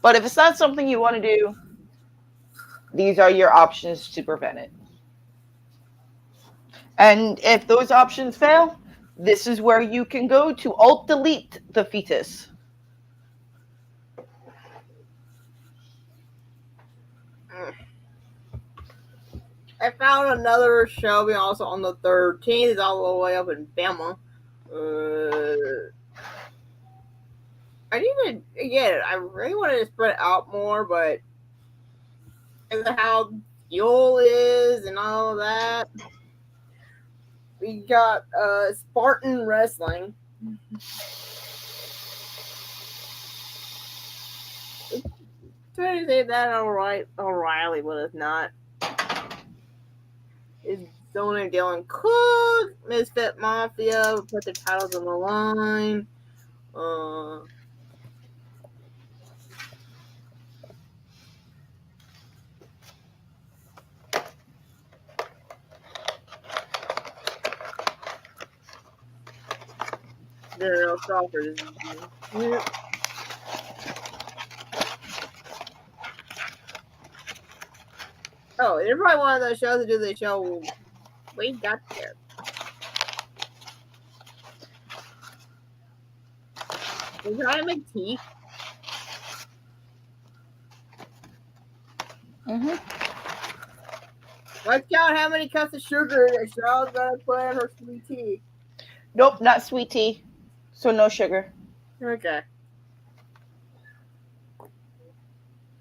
But if it's not something you want to do, these are your options to prevent it. And if those options fail, this is where you can go to alt-delete the fetus. I found another show also on the 13th. It's all the way up in Bama. I need to get it. I really wanted to spread it out more, but because of how fuel is and all of that, we got Spartan Wrestling. Trying to say that O'Reilly, but it's not. It's Zona Dylan Cook, Misfit Mafia, put the titles on the line. Daryl Crawford. Oh, they're probably one of those shows that do the show we got there. They're trying to make tea. Mm-hmm. Watch out how many cups of sugar that Charlotte's gonna put in her sweet tea. Nope, not sweet tea. So no sugar. Okay.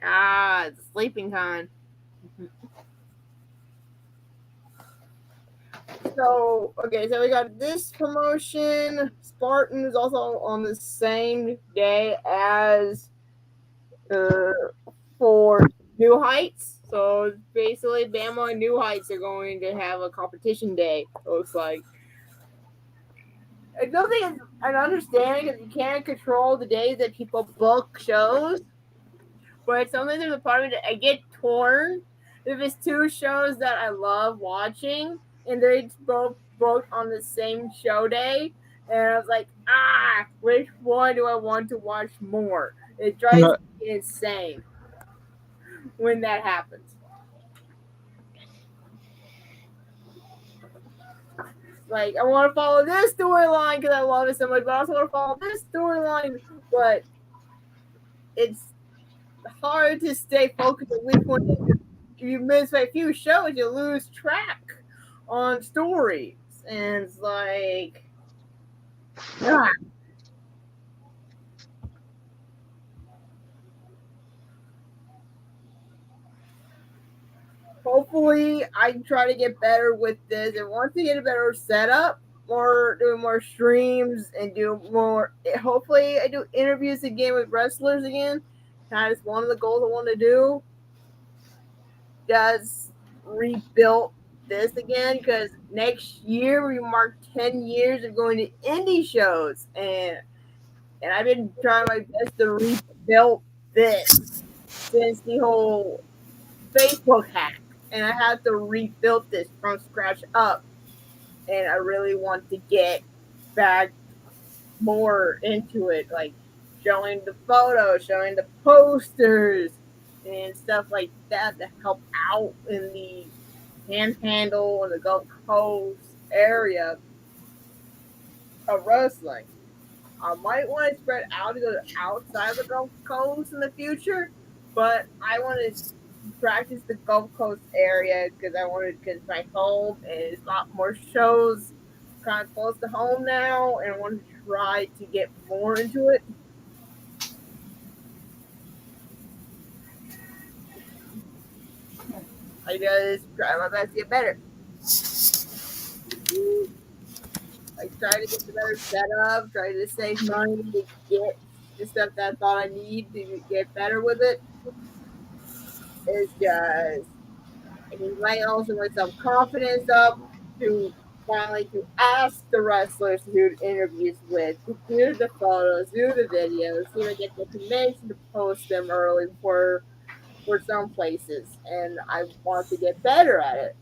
Ah, it's sleeping time. So, okay, so we got this promotion. Spartan is also on the same day as for New Heights. So basically, Bama and New Heights are going to have a competition day. Looks like. I don't think I understand because you can't control the days that people book shows. But sometimes there's a part of me that I get torn if it's two shows that I love watching and they both on the same show day. And I was like, which one do I want to watch more? It drives me insane when that happens. Like, I want to follow this storyline because I love it so much, but I also want to follow this storyline. But it's hard to stay focused on which one. If you miss a few shows, you lose track on stories. And it's like, ah. Hopefully, I try to get better with this. And once I get a better setup, do more streams and do more. Hopefully, I do interviews again with wrestlers again. That is one of the goals I want to do. Just rebuild this again because next year we mark 10 years of going to indie shows, and I've been trying my best to rebuild this since the whole Facebook hack, and I have to rebuild this from scratch up, and I really want to get back more into it, like showing the photos, showing the posters, and stuff like that to help out in the Panhandle and the Gulf Coast area of wrestling. I might want to spread out to go outside the Gulf Coast in the future, but I want to practice the Gulf Coast area because because my home and it's a lot more shows kind of close to home now, and I want to try to get more into it. I just try my best to get better. I try to get the better setup, try to save money to get the stuff that I thought I need to get better with it. It's just, I can light also my self confidence up to finally to ask the wrestlers to do interviews with, to do the photos, do the videos, see if I get the permission to post them early for some places, and I want to get better at it.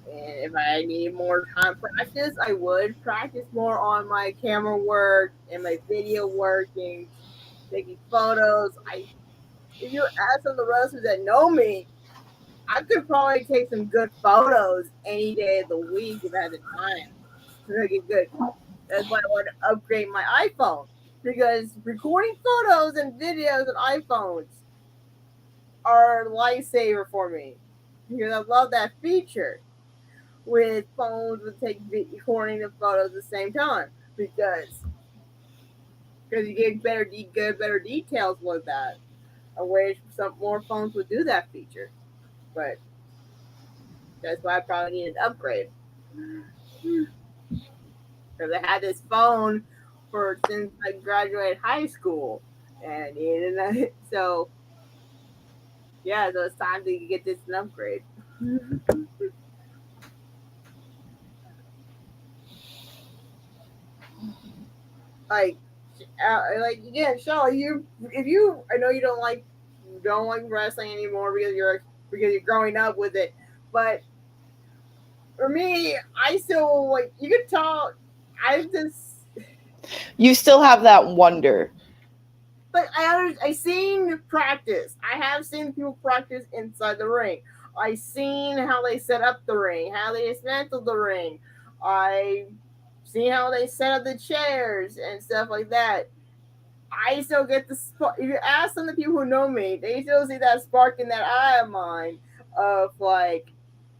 And if I need more time practice, I would practice more on my camera work and my video work and taking photos. If you ask some of the wrestlers that know me, I could probably take some good photos any day of the week if I had the time to make it good. That's why I want to upgrade my iPhone, because recording photos and videos on iPhones are a lifesaver for me, because I love that feature with phones with recording the photos at the same time, because you get better details with that. I wish some more phones would do that feature, but that's why I probably need an upgrade. Because I had this phone since I graduated high school, and so yeah, so it's time to get this an upgrade. like again, Charlotte, I know you don't like wrestling anymore because you're growing up with it, but for me, I still you could tell I just You still have that wonder. like I seen practice. I have seen people practice inside the ring. I seen how they set up the ring, how they dismantled the ring. I seen how they set up the chairs and stuff like that. I still get the spark. If you ask some of the people who know me, they still see that spark in that eye of mine of like,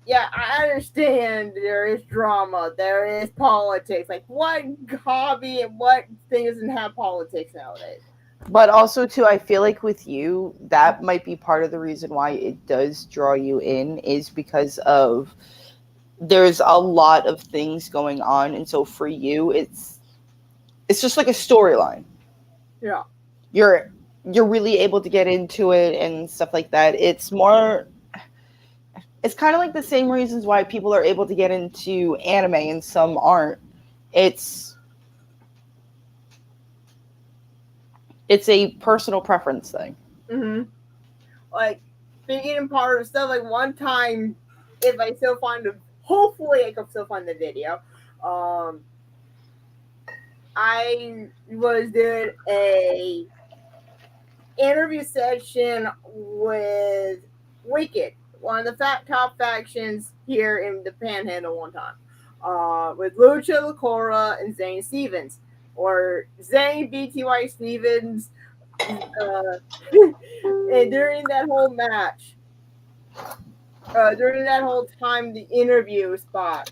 yeah, I understand there is drama, there is politics. Like, what hobby and what thing doesn't have politics nowadays? But also, too, I feel like with you, that might be part of the reason why it does draw you in, is because of there's a lot of things going on, and so for you, it's just like a storyline. Yeah. You're really able to get into it and stuff like that. It's kind of like the same reasons why people are able to get into anime and some aren't. It's a personal preference thing. Mm-hmm. Like, being part of stuff, like one time, if I still find hopefully I can still find the video, I was doing a interview session with Wicked, one of the top factions here in the Panhandle one time, with Lucha Lacora and Zane Stevens, or Zane BTY Stevens. And during that whole match, during that whole time, the interview spot,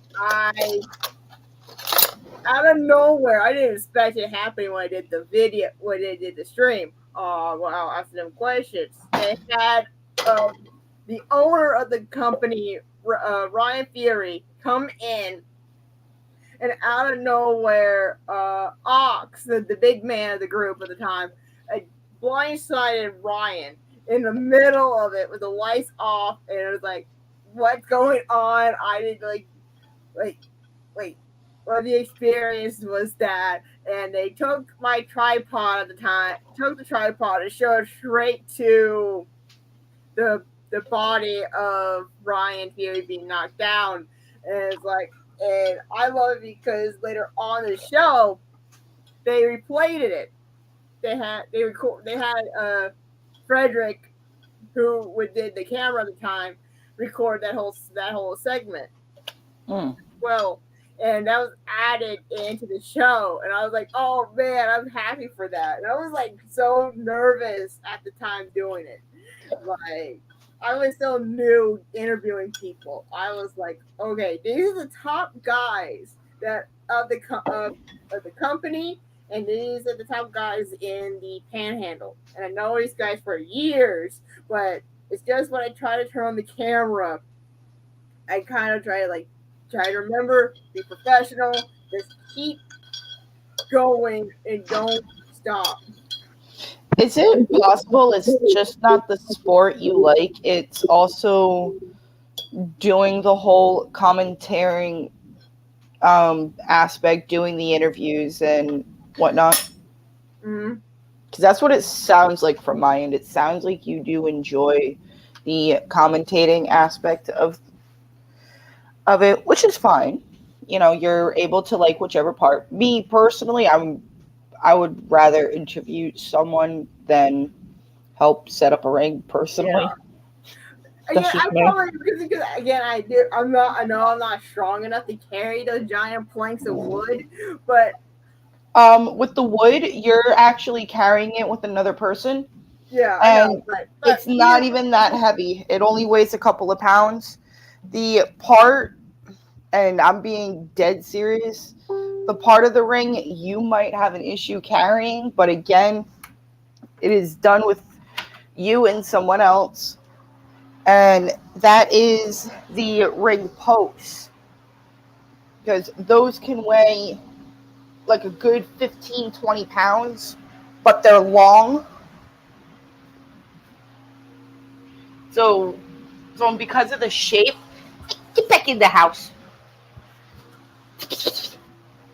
out of nowhere, I didn't expect it happening when I did the video, when I did the stream. When I asked them questions, they had the owner of the company, Ryan Fury, come in, and out of nowhere, Ox, the big man of the group at the time, blindsided Ryan in the middle of it with the lights off, and it was like, what's going on? I didn't wait. Well, the experience was that, and they took my tripod at the time, took the tripod and showed straight to the body of Ryan Fury being knocked down, and it's like, and I love it because later on the show, they replayed it. They had Frederick, who did the camera at the time, record that whole segment. Well, and that was added into the show, and I was like, oh man, I'm happy for that. And I was like so nervous at the time doing it. Like, I was so new interviewing people. I was like, okay, these are the top guys that of the company, and these are the top guys in the Panhandle. And I know these guys for years, but it's just when I try to turn on the camera, I kind of try to remember, be professional, just keep going and don't stop. Is it possible it's just not the sport you like, it's also doing the whole commentating aspect, doing the interviews and whatnot? Mm-hmm. Because that's what it sounds like from my end. It sounds like you do enjoy the commentating aspect of it, which is fine. You know, you're able to like whichever part. Me personally, I would rather interview someone than help set up a ring personally. Yeah, I probably, because again, I know I'm not strong enough to carry those giant planks of wood, but with the wood, you're actually carrying it with another person. Yeah, and but it's not even that heavy. It only weighs a couple of pounds. The part, and I'm being dead serious, the part of the ring you might have an issue carrying, but again, it is done with you and someone else, and that is the ring posts, because those can weigh like a good 15-20 pounds, but they're long. So because of the shape, get back in the house.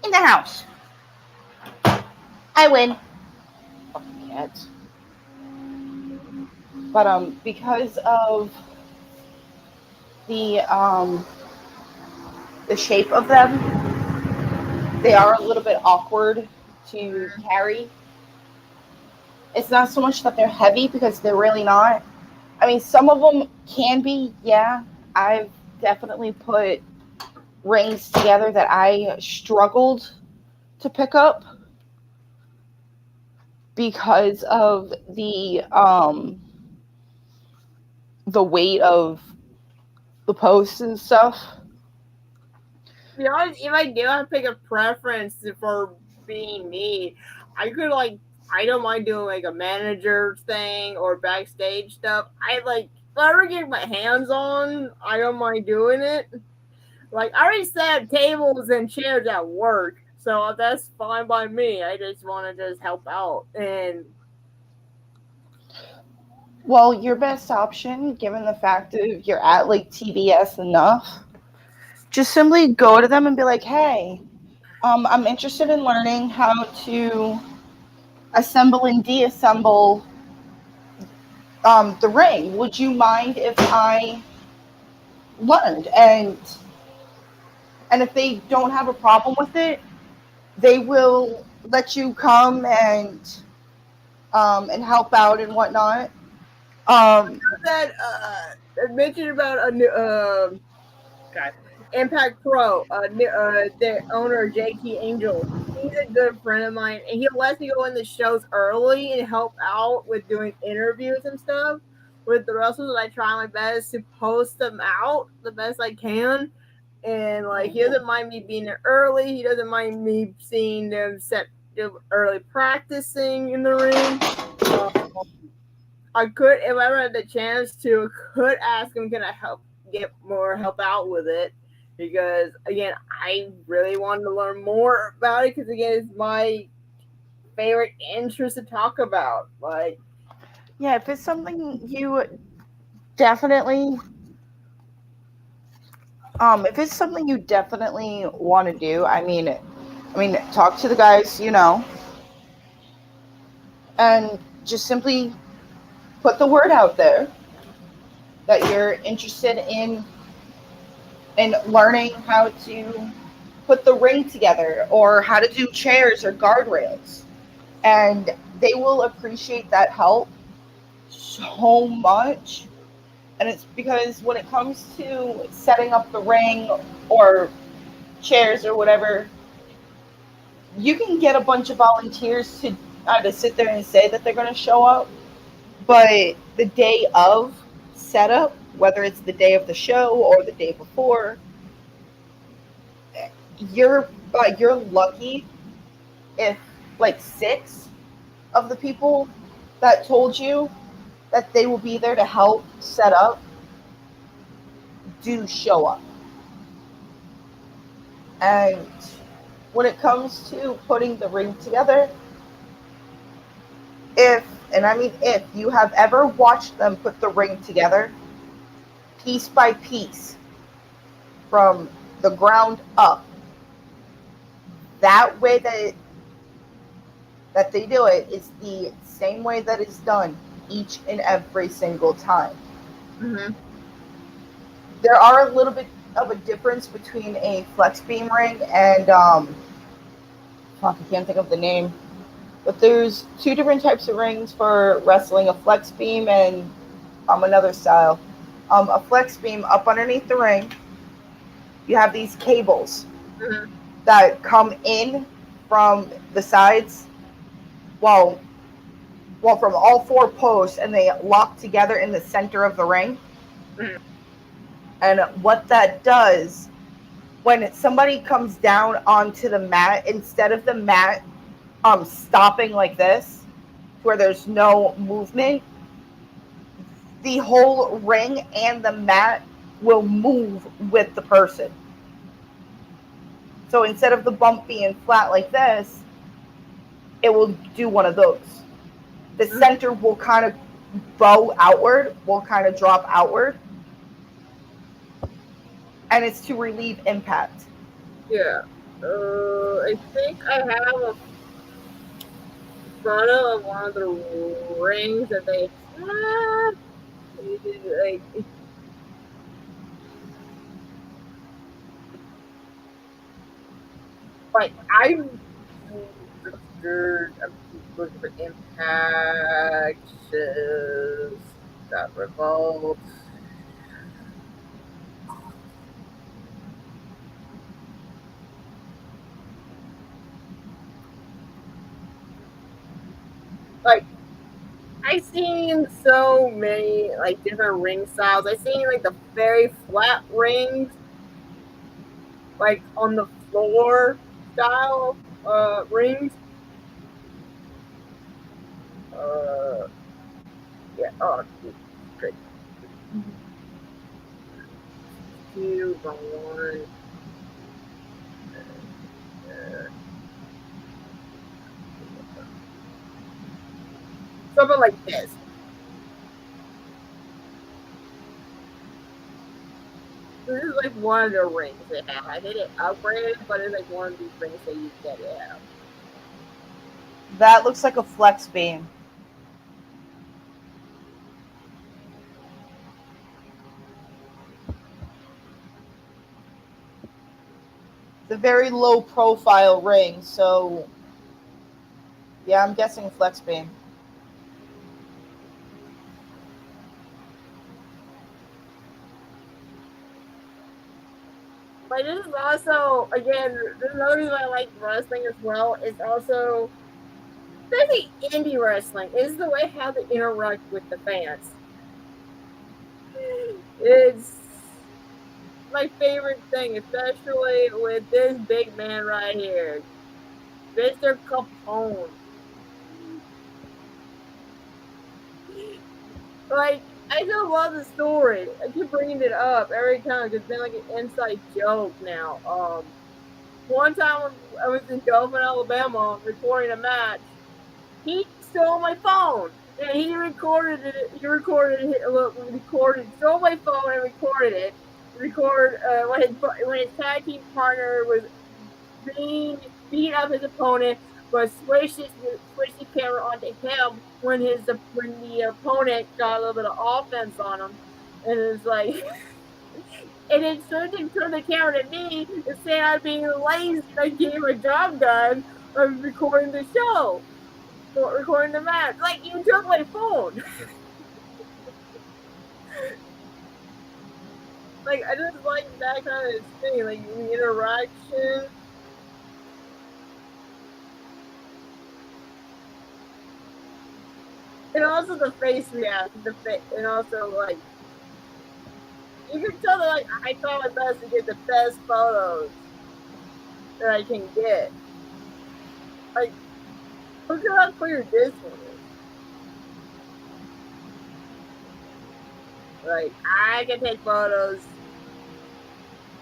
In the house. I win. Fucking cats. But because of the shape of them, they are a little bit awkward to carry. It's not so much that they're heavy because they're really not. I mean, some of them can be, yeah. I've definitely put rings together that I struggled to pick up because of the weight of the posts and stuff. To be honest, if I do have to pick a preference for being me, I could like I don't mind doing like a manager thing or backstage stuff. I like whatever get my hands on, I don't mind doing it. Like I already set up tables and chairs at work, so that's fine by me. I just want to just help out and Well, your best option, given the fact that you're at like TBS enough, just simply go to them and be like, "Hey, I'm interested in learning how to assemble and deassemble the ring. Would you mind if I learned?" And if they don't have a problem with it, they will let you come and help out and whatnot. that mentioned about a new God, Impact Pro, the owner JT Angel. He's a good friend of mine, and he lets me go in the shows early and help out with doing interviews and stuff with the wrestlers. I try my best to post them out the best I can, and like he doesn't mind me being there early. He doesn't mind me seeing them set early practicing in the ring. I could, if I ever had the chance to, could ask him, can I get more help out with it? Because again, I really wanted to learn more about it because again, it's my favorite interest to talk about. Like, Yeah, if it's something you definitely want to do, I mean, talk to the guys, and just simply put the word out there that you're interested in learning how to put the ring together or how to do chairs or guardrails. And they will appreciate that help so much. And it's because when it comes to setting up the ring or chairs or whatever, you can get a bunch of volunteers to sit there and say that they're going to show up. But the day of setup, whether it's the day of the show or the day before, you're lucky if like 6 of the people that told you that they will be there to help set up do show up. And when it comes to putting the ring together, if you have ever watched them put the ring together piece by piece from the ground up, that way that they do it is the same way that it's done each and every single time. mm-hmm. There are a little bit of a difference between a flex beam ring and fuck, I can't think of the name. But there's 2 different types of rings for wrestling: a flex beam and another style. A flex beam, up underneath the ring, you have these cables Mm-hmm. that come in from the sides, well, from all 4 posts, and they lock together in the center of the ring. Mm-hmm. And what that does, when somebody comes down onto the mat, instead of the mat stopping like this, where there's no movement, the whole ring and the mat will move with the person. So instead of the bump being flat like this, it will do one of those. The center will kind of bow outward, will kind of drop outward, and it's to relieve impact. Yeah. I think I have a photo of one of the rings that they have. Like, Like I'm scared of looking for impact, that revolt. Like I've seen so many like different ring styles. I've seen like the very flat rings, like on the floor style rings. Yeah. Oh, great. Two, one. Something like this. This is like one of the rings they have. I didn't upgrade it, but it's like one of these rings that you get it out. That looks like a flex beam. It's a very low profile ring, so yeah, I'm guessing flex beam. But this is also, again, this is another reason I like wrestling as well. It's also, especially indie wrestling, is the way how they interact with the fans. It's my favorite thing, especially with this big man right here, Mr. Capone. Like, I just love the story. I keep bringing it up every time because it's been like an inside joke now. One time I was in Dothan, Alabama, recording a match. He stole my phone and he recorded it. He recorded it. Stole my phone and recorded it. When his tag team partner was beating up his opponent, but switched the camera onto him when the opponent got a little bit of offense on him, and it's like, and then turned the camera to me and saying I'm being lazy. I gave him a job done of recording the show, recording the match. Like, you took my phone. Like, I just like that kind of thing, like the interaction. And also the face reaction, and also like you can tell that like I try my best to get the best photos that I can get. Like, look at how clear this one is. Like, I can take photos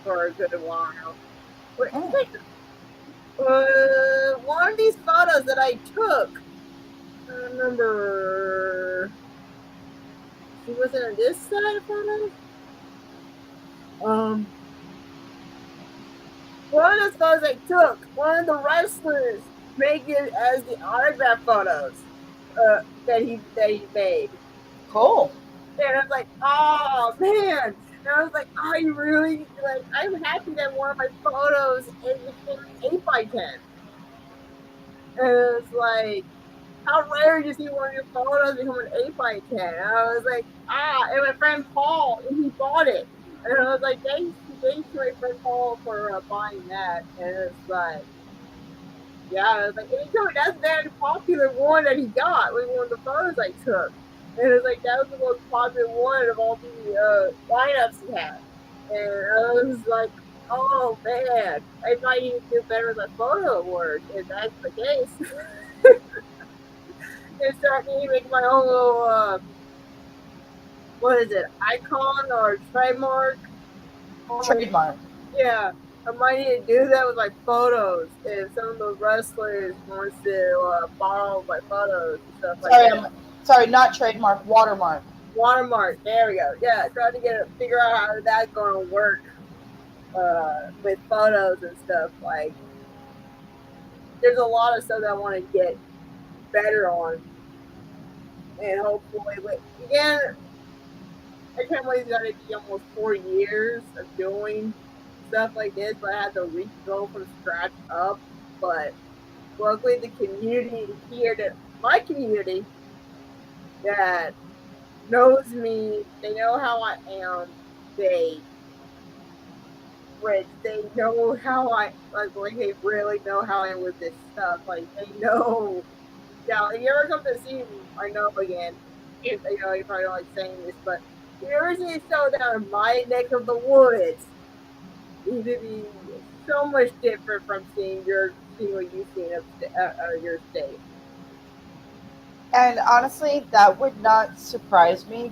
for a good while. But one of these photos that I took, I remember. She wasn't on this side of photos. One of those photos I took, one of the wrestlers make it as the autograph photos that he made. Cool. And I was like, oh man. And I was like, I really like. I'm happy that one of my photos is 8x10. And it's like, how rare to see one of your photos become an 8x10. And I was like, and my friend Paul, and he bought it. And I was like, thanks to my friend Paul for buying that. And it's like, yeah, I was like, and he told me that's the very popular one that he got with one of the photos I took. And it's like, that was the most popular one of all the lineups he had. And I was like, oh man, I might even do better with my photo work if that's the case. And start me make my own little, what is it, icon or trademark? Trademark. Yeah, I might need to do that with my photos if some of the wrestlers wants to borrow my photos and stuff like that. Sorry, not trademark, watermark. Watermark, there we go. Yeah, trying to figure out how that's going to work with photos and stuff. Like, there's a lot of stuff that I want to get better on, and hopefully, again, I can't believe it's going to be almost 4 years of doing stuff like this, but I had to go from scratch up. But luckily, the community here, my community, that knows me, they know how I am. They know how I like. They really know how I am with this stuff. Like they know. Yeah, if you ever come to see me, I know again. If you probably don't like saying this, but if you ever see a show down in my neck of the woods, it would be so much different from seeing what you've seen of your state. And honestly, that would not surprise me.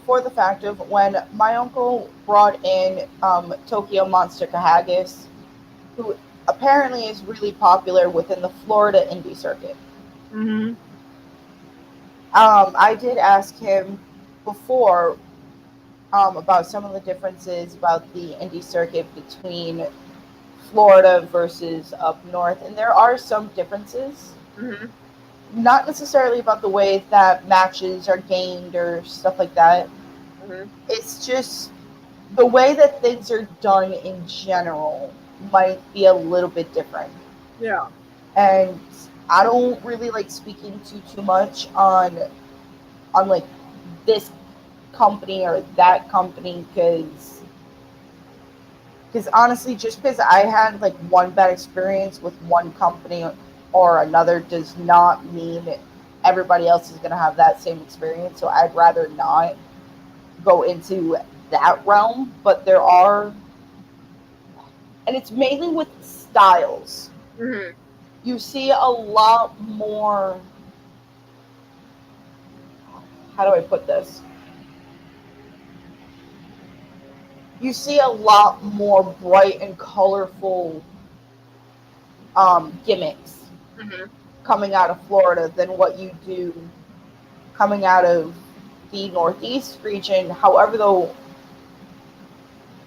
For the fact of when my uncle brought in Tokyo Monster Kahagis, who apparently is really popular within the Florida indie circuit. Mm-hmm. I did ask him before about some of the differences about the indie circuit between Florida versus up north, and there are some differences. Mm-hmm. Not necessarily about the way that matches are gained or stuff like that. Mm-hmm. It's just the way that things are done in general might be a little bit different. Yeah. And I don't really like speaking too much on like this company or that company because honestly, just because I had like one bad experience with one company or another does not mean everybody else is going to have that same experience. So I'd rather not go into that realm. But there are, and it's mainly with styles. Mm-hmm. You see a lot more. How do I put this? You see a lot more bright and colorful gimmicks Mm-hmm. coming out of Florida than what you do coming out of the Northeast region. However, though,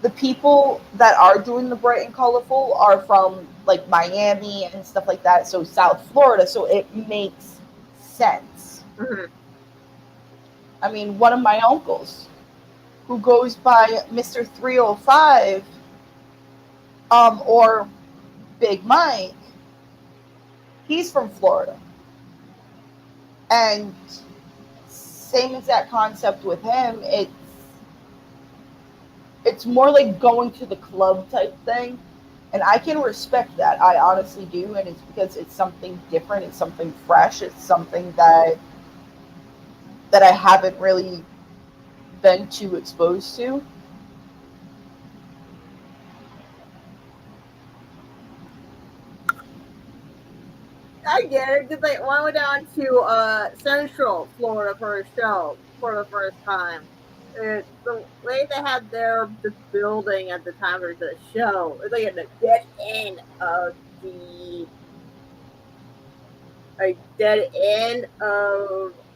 the people that are doing the bright and colorful are from like Miami and stuff like that, so South Florida, so it makes sense. Mm-hmm. I mean, one of my uncles who goes by Mr. 305 or Big Mike, he's from Florida. And same exact concept with him. It's more like going to the club type thing. And I can respect that. I honestly do. And it's because it's something different. It's something fresh. It's something that I haven't really been too exposed to. I get it because like when I went down to Central Florida for a show for the first time, the way they had the building at the time of the show, it's like at the dead end of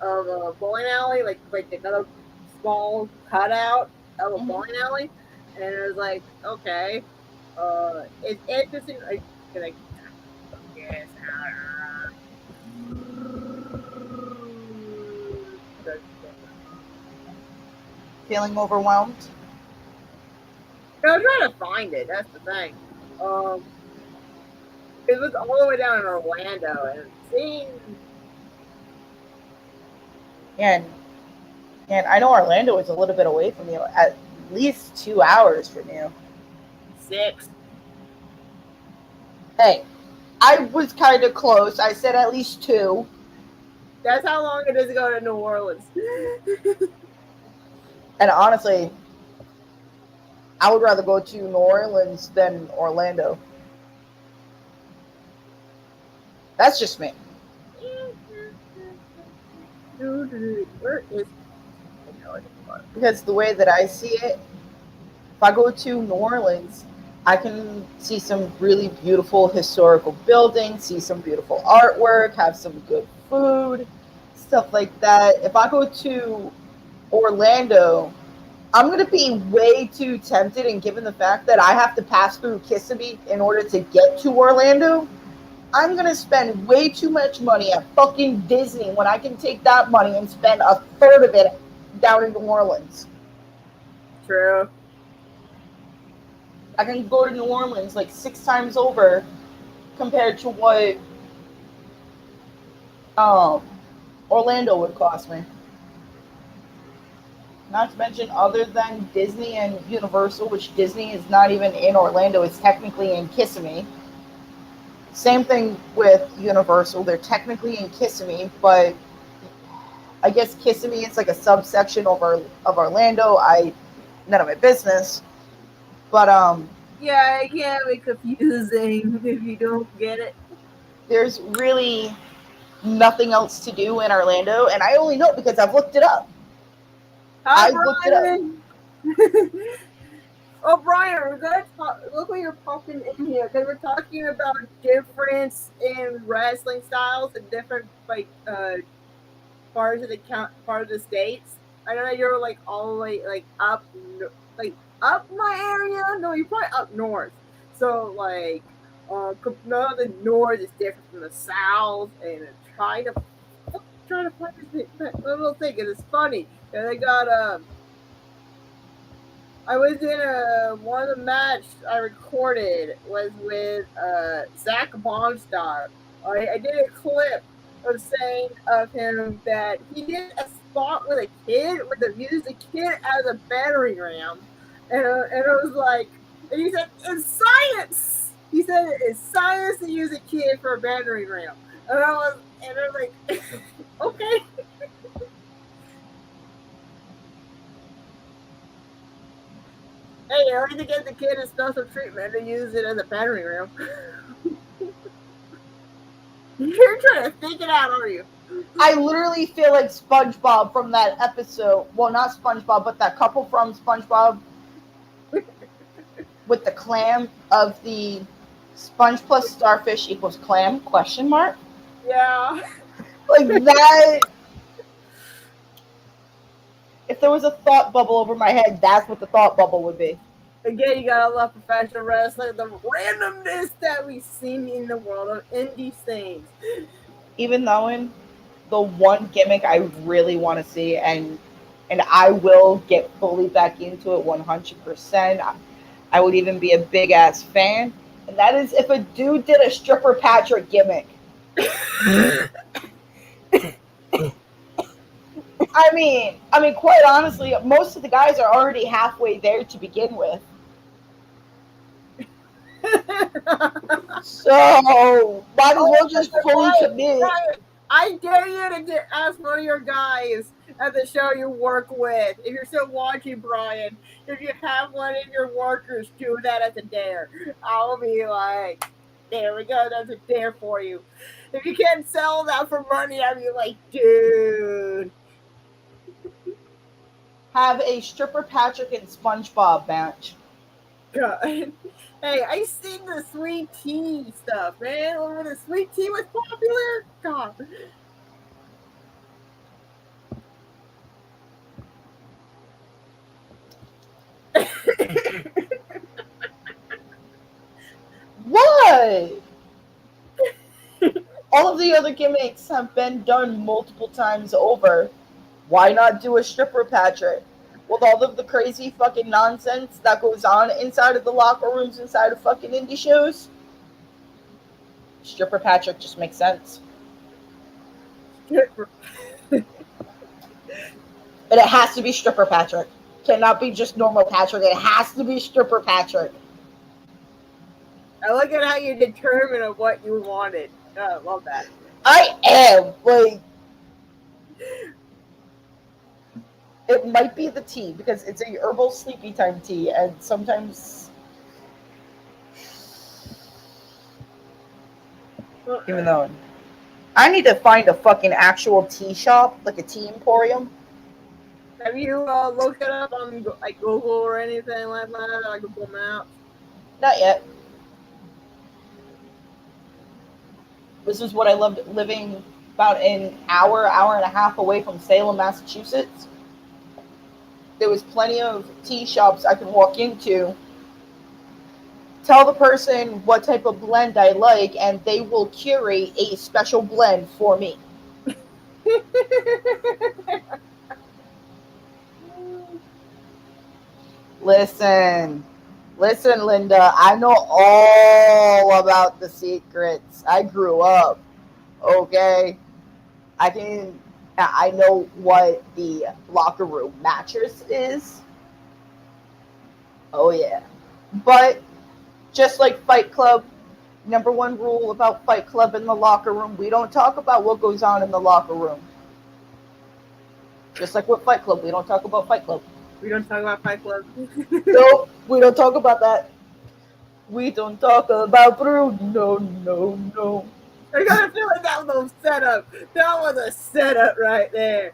a bowling alley, like another small cutout of a bowling alley, and it was like, okay, it's interesting. Like, yes, Feeling overwhelmed? I was trying to find it. That's the thing. It was all the way down in Orlando, and seeing. And I know Orlando is a little bit away from you, at least 2 hours from you. 6. Hey, I was kind of close. I said at least 2. That's how long it is to go to New Orleans. And honestly, I would rather go to New Orleans than Orlando. That's just me. Where is? Because the way that I see it, if I go to New Orleans, I can see some really beautiful historical buildings, see some beautiful artwork, have some good food, stuff like that. If I go to Orlando, I'm going to be way too tempted, and given the fact that I have to pass through Kissimmee in order to get to Orlando, I'm going to spend way too much money at fucking Disney when I can take that money and spend a third of it down in New Orleans. True. I can go to New Orleans like 6 times over compared to what Orlando would cost me. Not to mention, other than Disney and Universal, which Disney is not even in Orlando, it's technically in Kissimmee. Same thing with Universal. They're technically in Kissimmee, but I guess Kissimmee is like a subsection of Orlando. None of my business. But Yeah, it can be confusing if you don't get it. there's really nothing else to do in Orlando, and I only know because I've looked it up. Hi, I looked it up. Brian. Oh, Brian, we're gonna talk. Look what you're popping in here because we're talking about difference in wrestling styles and different parts of the states. I know that you're like all the way like up my area. No, you're probably up north. So like, no, the north is different from the south, and trying to find this little thing, and it's funny. And they got I was in one of the match I recorded was with Zach Bonstar. I did a clip of him that he did a spot with a kid with the music kid as a battering ram, and it was like, and he said it's science. He said it's science to use a kid for a battering ram, and I was like, okay. Hey, I like to get the kid a special treatment and use it as a battering ram. You're trying to think it out, aren't you? I literally feel like SpongeBob from that episode. Well, not SpongeBob, but that couple from SpongeBob with the clam of the sponge plus starfish equals clam, question mark? Yeah. Like that. If there was a thought bubble over my head, that's what the thought bubble would be. Again, you gotta love professional wrestling, the randomness that we've seen in the world of indie things. Even though the one gimmick I really want to see, and I will get fully back into it 100%. I would even be a big ass fan, and that is if a dude did a stripper Patrick gimmick. I mean, quite honestly, most of the guys are already halfway there to begin with. So might as well just fully commit. I dare you to ask one of your guys at the show you work with. If you're still watching, Brian, if you have one of your workers do that as a dare, I'll be like, there we go, that's a dare for you. If you can't sell that for money, I'll be like, dude. Have a stripper Patrick and SpongeBob match. God. Hey, I seen the sweet tea stuff, man. When the sweet tea was popular, God. What? All of the other gimmicks have been done multiple times over. Why not do a stripper Patrick? With all of the crazy fucking nonsense that goes on inside of the locker rooms, inside of fucking indie shows, stripper Patrick just makes sense. And it has to be stripper Patrick. Cannot be just normal Patrick. It has to be stripper Patrick. I look at how you determine what you wanted. I love that. I am like. It might be the tea because it's a herbal sleepy time tea, and sometimes, even though I need to find a fucking actual tea shop, like a tea emporium. Have you looked it up on like Google or anything like that, like Google Maps? Not yet. This is what I loved living about an hour and a half away from Salem, Massachusetts. There was plenty of tea shops I could walk into, tell the person what type of blend I like, and they will curate a special blend for me. Listen, Listen, Linda, I know all about the secrets. I grew up, okay? I know what the locker room mattress is. Oh, yeah. But just like Fight Club, number one rule about Fight Club in the locker room, we don't talk about what goes on in the locker room. Just like with Fight Club, we don't talk about Fight Club. We don't talk about Fight Club. Nope, we don't talk about that. We don't talk about Bruno, no. I gotta feel like that was a setup. That was a setup right there.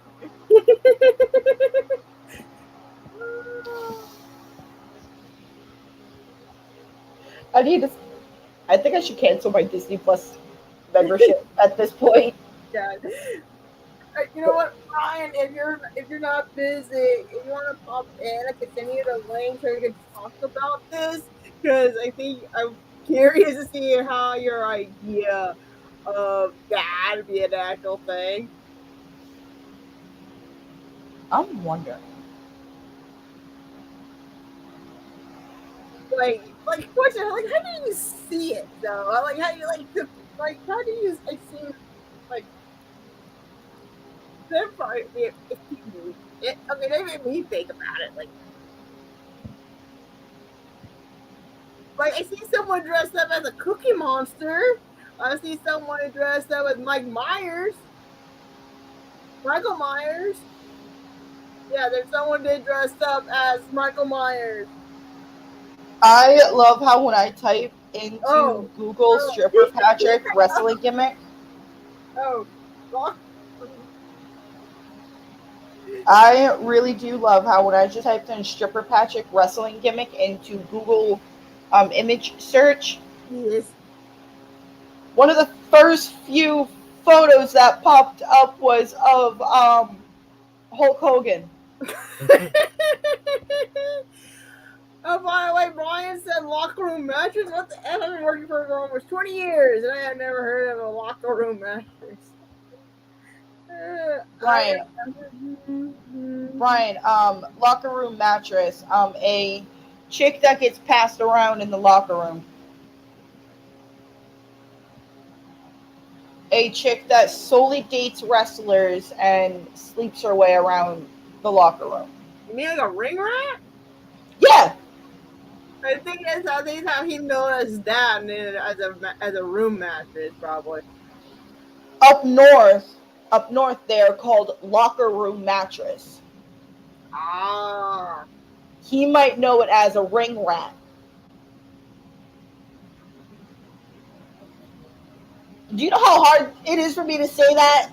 I think I should cancel my Disney Plus membership at this point. God. You know what, Ryan? If you're not busy, if you want to pop in, I can send you the link so you can talk about this because I think I'm curious to see how your idea of that be an actual thing. I'm wondering. Like question, like how do you see it though? Like how you how do you see like them probably if people it, okay, they made me think about it like I see someone dressed up as a Cookie Monster. I see someone dressed up as Michael Myers. Yeah, there's someone that dressed up as Michael Myers. I love how when I type into Google Stripper Patrick wrestling gimmick. I really do love how when I just typed in Stripper Patrick wrestling gimmick into Google image search. Yes. One of the first few photos that popped up was of Hulk Hogan. Oh, by the way, Brian said locker room mattress. What the F? I've been working for almost 20 years and I have never heard of a locker room mattress. Brian, locker room mattress. A chick that gets passed around in the locker room. A chick that solely dates wrestlers and sleeps her way around the locker room. You mean like a ring rat? Yeah. I think that's how he knows that as a room mattress, probably. Up north, they're called locker room mattress. Ah. He might know it as a ring rat. Do you know how hard it is for me to say that?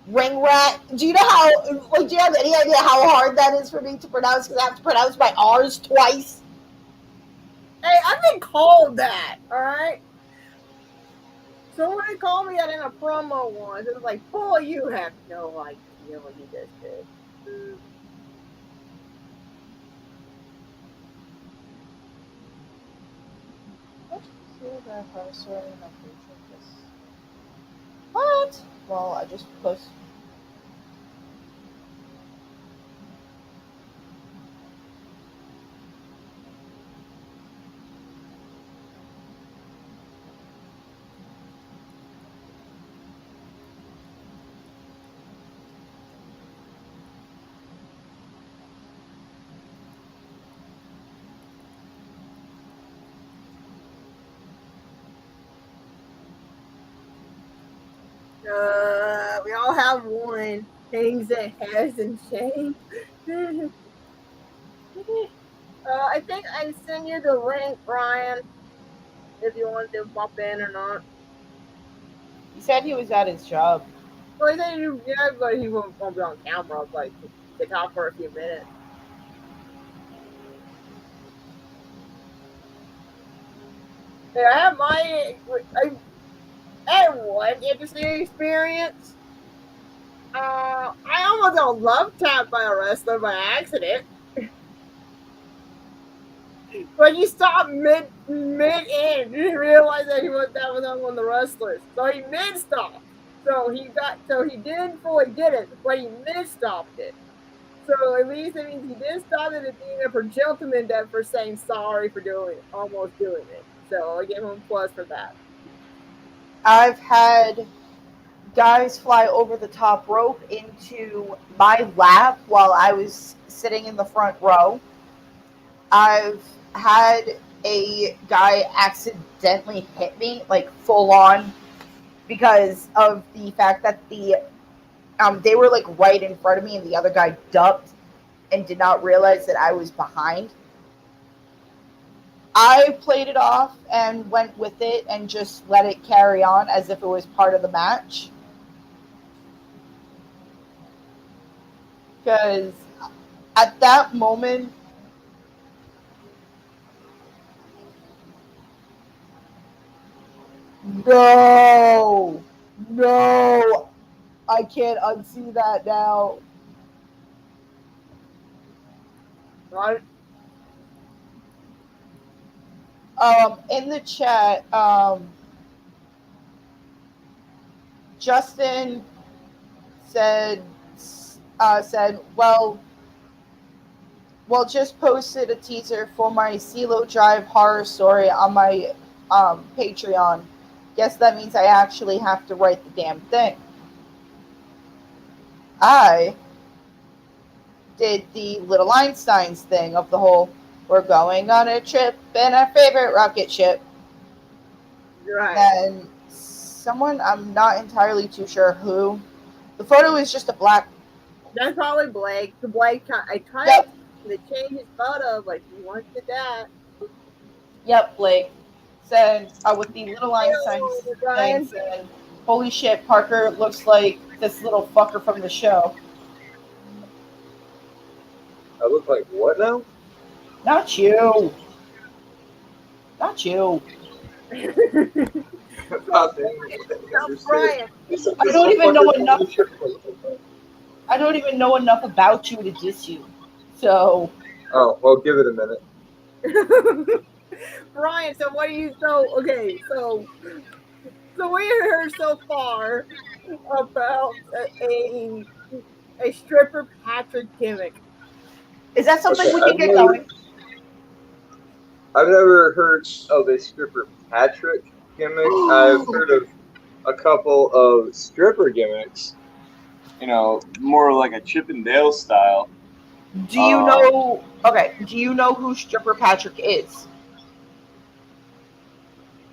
Ring rat. Do you know how? Like, do you have any idea how hard that is for me to pronounce? Because I have to pronounce my R's twice. Hey, I've been called that. All right. Somebody called me that in a promo once. It was like, "Boy, you have no idea what you just did." What? Well, I just post. We all have one. Things that hasn't changed. I think I sent you the link, Brian. If you wanted to pop in or not. He said he was at his job. Well, he said yeah, but he won't be on camera, like to talk for a few minutes. Yeah, I have I had one interesting experience. I almost got love tapped by a wrestler by accident. But he stopped mid in. He realized that that was on one of the wrestlers. So he mid stopped. So he didn't fully get it, but he mid stopped it. So at least it means he did stop it at being a gentleman that for saying sorry for almost doing it. So I give him a plus for that. I've had guys fly over the top rope into my lap while I was sitting in the front row. I've had a guy accidentally hit me, like full on, because of the fact that they were like right in front of me and the other guy ducked and did not realize that I was behind. I played it off and went with it and just let it carry on as if it was part of the match. Because at that moment, no, I can't unsee that now. Right? In the chat, Justin said, well, just posted a teaser for my CeeLo Drive horror story on my Patreon. Guess that means I actually have to write the damn thing. I did the Little Einsteins thing of the whole, we're going on a trip in our favorite rocket ship. Right. And someone, I'm not entirely too sure who, the photo is just a black. That's probably Blake. The Blake, I tried Yep. to change his photo, but he wanted that. Yep, Blake said with the Little Einstein Hello, Brian. thing, said, holy shit, Parker looks like this little fucker from the show. I look like what now? Not you. Not you. So, Brian, I don't even know enough. I don't even know enough about you to diss you. So. Oh, well, give it a minute. Brian, so what do you okay, so we heard so far about a stripper Patrick gimmick. Is that something we can get going? I've never heard of a stripper Patrick gimmick. I've heard of a couple of stripper gimmicks. You know, more like a Chip and Dale style. Do you know? Okay. Do you know who Stripper Patrick is?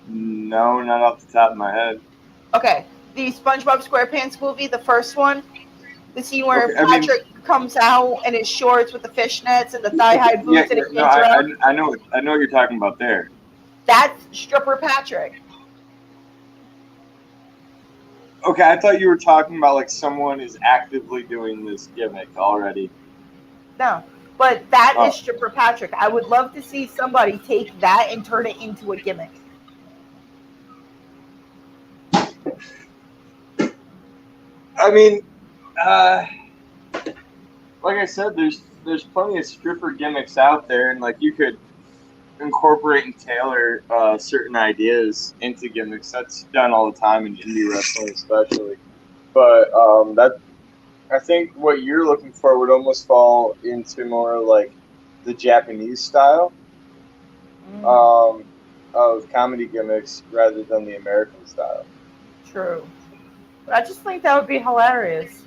No, not off the top of my head. Okay. The SpongeBob SquarePants movie, the first one, the scene where Patrick comes out in his shorts with the fishnets and the thigh-high boots and it I know what you're talking about there. That's Stripper Patrick. Okay, I thought you were talking about like someone is actively doing this gimmick already. No, but that is Stripper Patrick. I would love to see somebody take that and turn it into a gimmick. I mean, like I said, there's plenty of stripper gimmicks out there, and like you could incorporate and tailor certain ideas into gimmicks. That's done all the time in indie wrestling, especially. But I think what you're looking for would almost fall into more like the Japanese style of comedy gimmicks rather than the American style. True. But I just think that would be hilarious.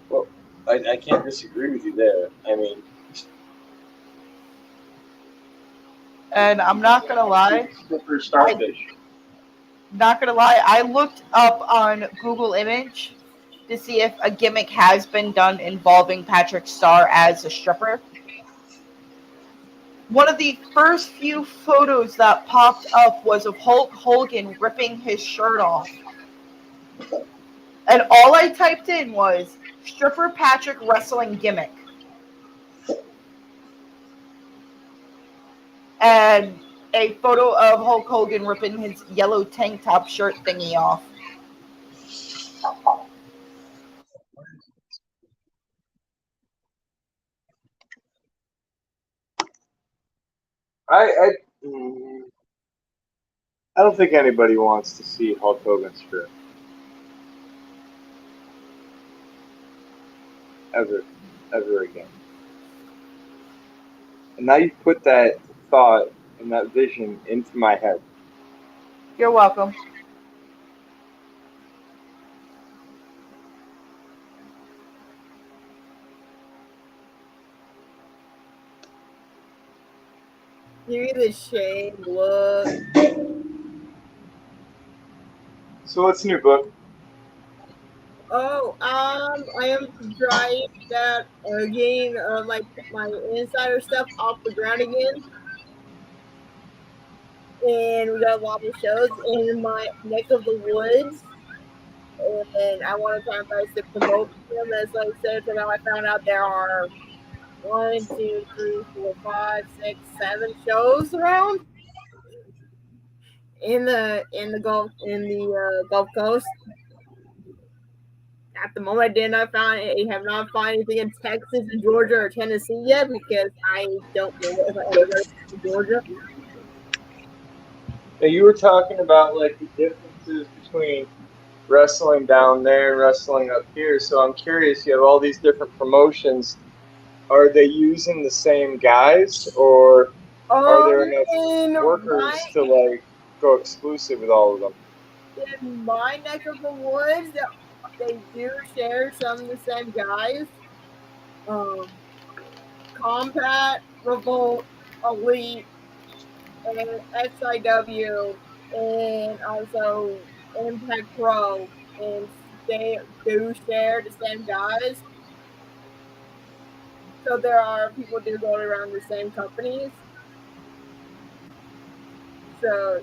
Well, I can't disagree with you there. I mean, and I'm not gonna lie. Stripper starfish. Not gonna lie, I looked up on Google Image to see if a gimmick has been done involving Patrick Star as a stripper. One of the first few photos that popped up was of Hulk Hogan ripping his shirt off. And all I typed in was stripper Patrick wrestling gimmick. And a photo of Hulk Hogan ripping his yellow tank top shirt thingy off. I don't think anybody wants to see Hulk Hogan strip. ever again. And now you put that thought and that vision into my head. You're welcome. Give me the shame look. So what's the new book? Oh, I am trying that again, my insider stuff off the ground again. And we got a lot of shows in my neck of the woods. And I want to try my best to promote them. As I said, from how I found out there are 1, 2, 3, 4, 5, 6, 7 shows around in the Gulf Coast. At the moment, I have not found anything in Texas, and Georgia, or Tennessee yet because I don't know if I ever go to Georgia. Now you were talking about like the differences between wrestling down there and wrestling up here. So I'm curious. You have all these different promotions. Are they using the same guys, or are there enough workers to like go exclusive with all of them? In my neck of the woods, they do share some of the same guys. Combat, Revolt, Elite, and XIW, and also Impact Pro, and they do share the same guys. So there are people do go around the same companies. So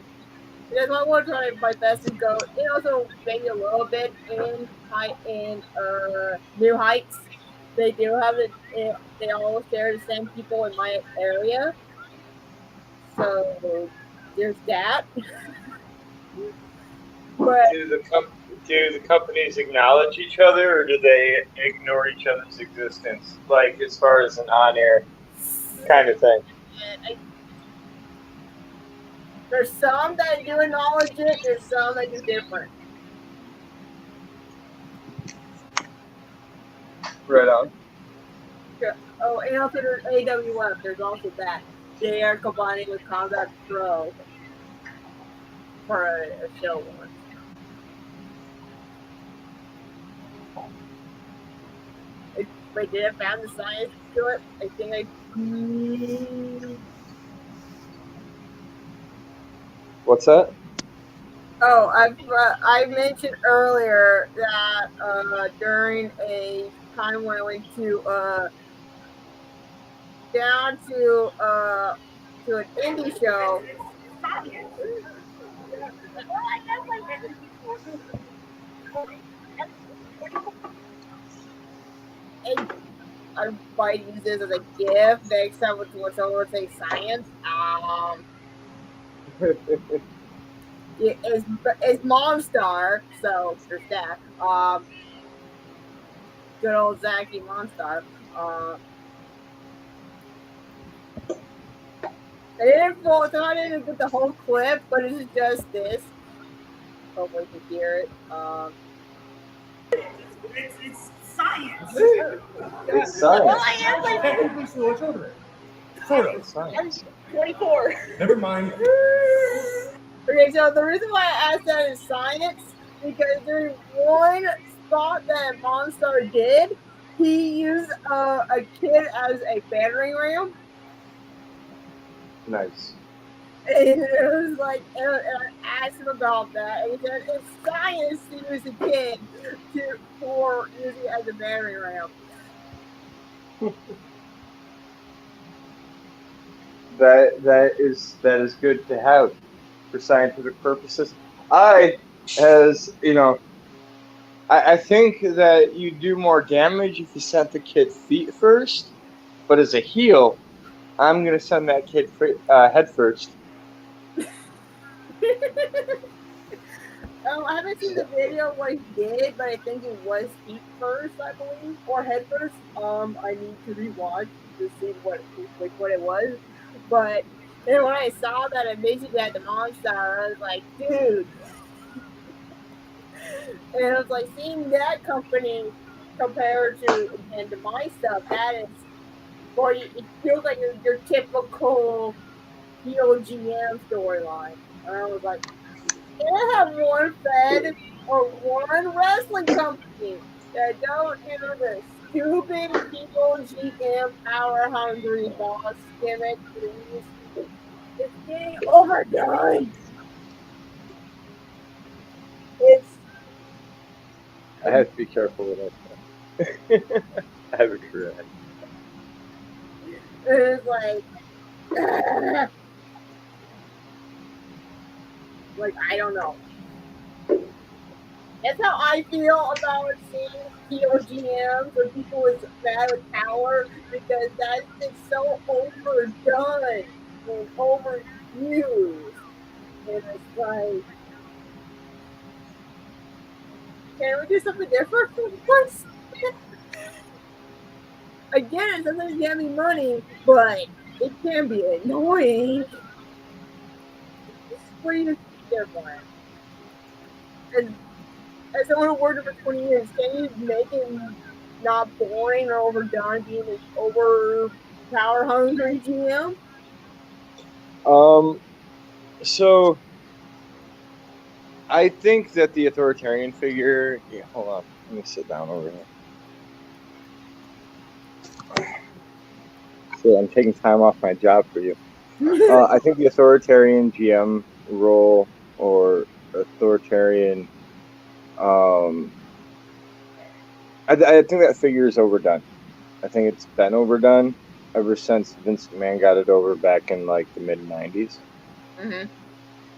that's why I want to try my best to go, and also maybe a little bit in New Heights. They do have it. They all share the same people in my area. So there's that. But do the companies acknowledge each other, or do they ignore each other's existence? Like as far as an on-air kind of thing. There's some that do acknowledge it. There's some that do different. Right on. Yeah. Oh, and also there's AWF. There's also that. They are combining with Combat Pro for a show once. Wait, did I found the science to it? I think I. What's that? Oh, I mentioned earlier that during a time when I went to down to an indie show. And I use this as a gift next time when someone would say science. It's Monstar, so there's that. Good old Zachy Monstar. I didn't get the whole clip, but it's just this. Hopefully you can hear it. It's science. It's science. Well, I am like Technically still children. Sort of. Science. 24. Never mind. Okay, so the reason why I asked that is science, because there's one spot that Monstar did. He used a kid as a battering ram. Nice. And it was like, and I asked him about that, and he said it's science to use a kid for using it as a battering ram. That is good to have for scientific purposes. I think that you do more damage if you sent the kid feet first, but as a heel, I'm gonna send that kid head first. I haven't seen the video of what he did, but I think it was feet first, I believe, or head first. I need to rewatch to see what it was. But then when I saw that it basically had the Monstar, I was like, dude. And I was like, seeing that company compared to and to my stuff, that is, boy, it feels like your typical POGM storyline. And I was like, they have one fed or one wrestling company that don't do the stupid POGM power hungry boss gimmick, please. It's getting overdone. It's I have to be careful with that. I have a correct. it's like I don't know. That's how I feel about seeing POGMs or people with bad with power, because that is so overdone and overused. And it's like, can we do something different for once? Again, sometimes you have me money, but it can be annoying. It's pretty different. And as someone who worked for 20 years, can you make it not boring or overdone being this over power hungry GM? So I think that the authoritarian figure. Yeah, hold on. Let me sit down over here. So I'm taking time off my job for you. I think the authoritarian GM role or authoritarian. I think that figure is overdone. I think it's been overdone ever since Vince McMahon got it over back in like the mid '90s. Mm-hmm.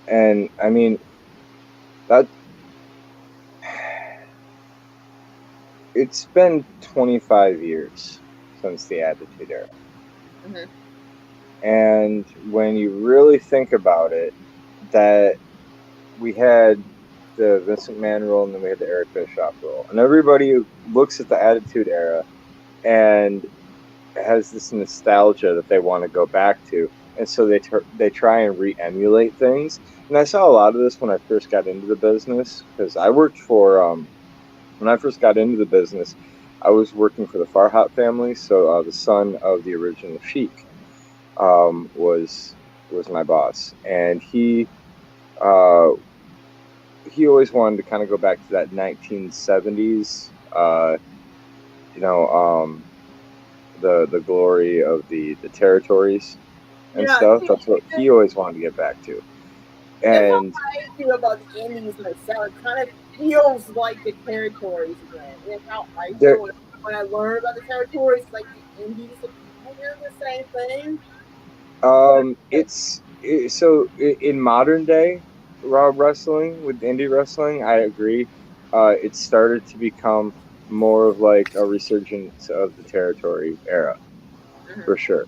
And I mean, that it's been 25 years since the Attitude Era. Mm-hmm. And when you really think about it, that we had the Vince McMahon role and then we had the Eric Bischoff role. And everybody looks at the Attitude Era and has this nostalgia that they want to go back to. And so they try and re-emulate things. And I saw a lot of this when I first got into the business, because I worked for, when I first got into the business, I was working for the Farhat family. So the son of the original Sheik was my boss. And he always wanted to kind of go back to that 1970s, the glory of the territories and stuff. That's what he always wanted to get back to. And that's how I feel about the Indies myself. It kind of feels like the territories again. That's how I feel when I learn about the territories, like the Indies are doing the same thing. So in modern day Raw wrestling with indie wrestling, I agree. It started to become more of like a resurgence of the territory era, for sure.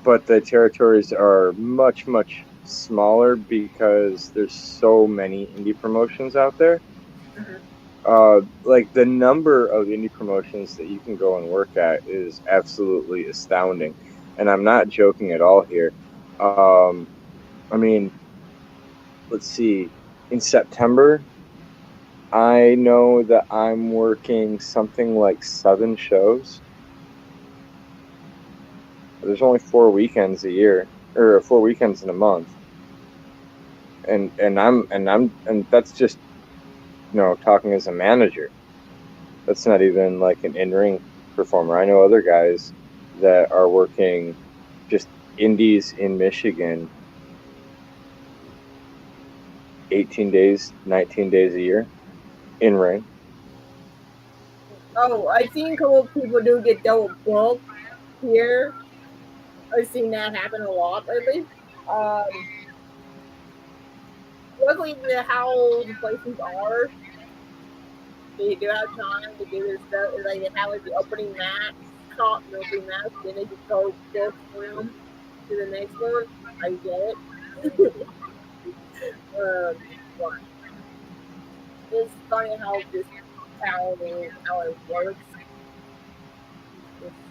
But the territories are much, much smaller because there's so many indie promotions out there. Like the number of indie promotions that you can go and work at is absolutely astounding. And I'm not joking at all here. I mean, let's see. In September, I know that I'm working something like 7 shows. There's only 4 weekends a year, or 4 weekends in a month, and that's just, talking as a manager. That's not even like an in-ring performer. I know other guys that are working just indies in Michigan 18 days, 19 days a year in ring. Oh, I've seen a couple of people do get double booked here. I've seen that happen a lot lately. Luckily, how the places are, they do have time to do their stuff. Like they have like the opening match, then they just go book them to the next one. I get it. But it's funny how it works.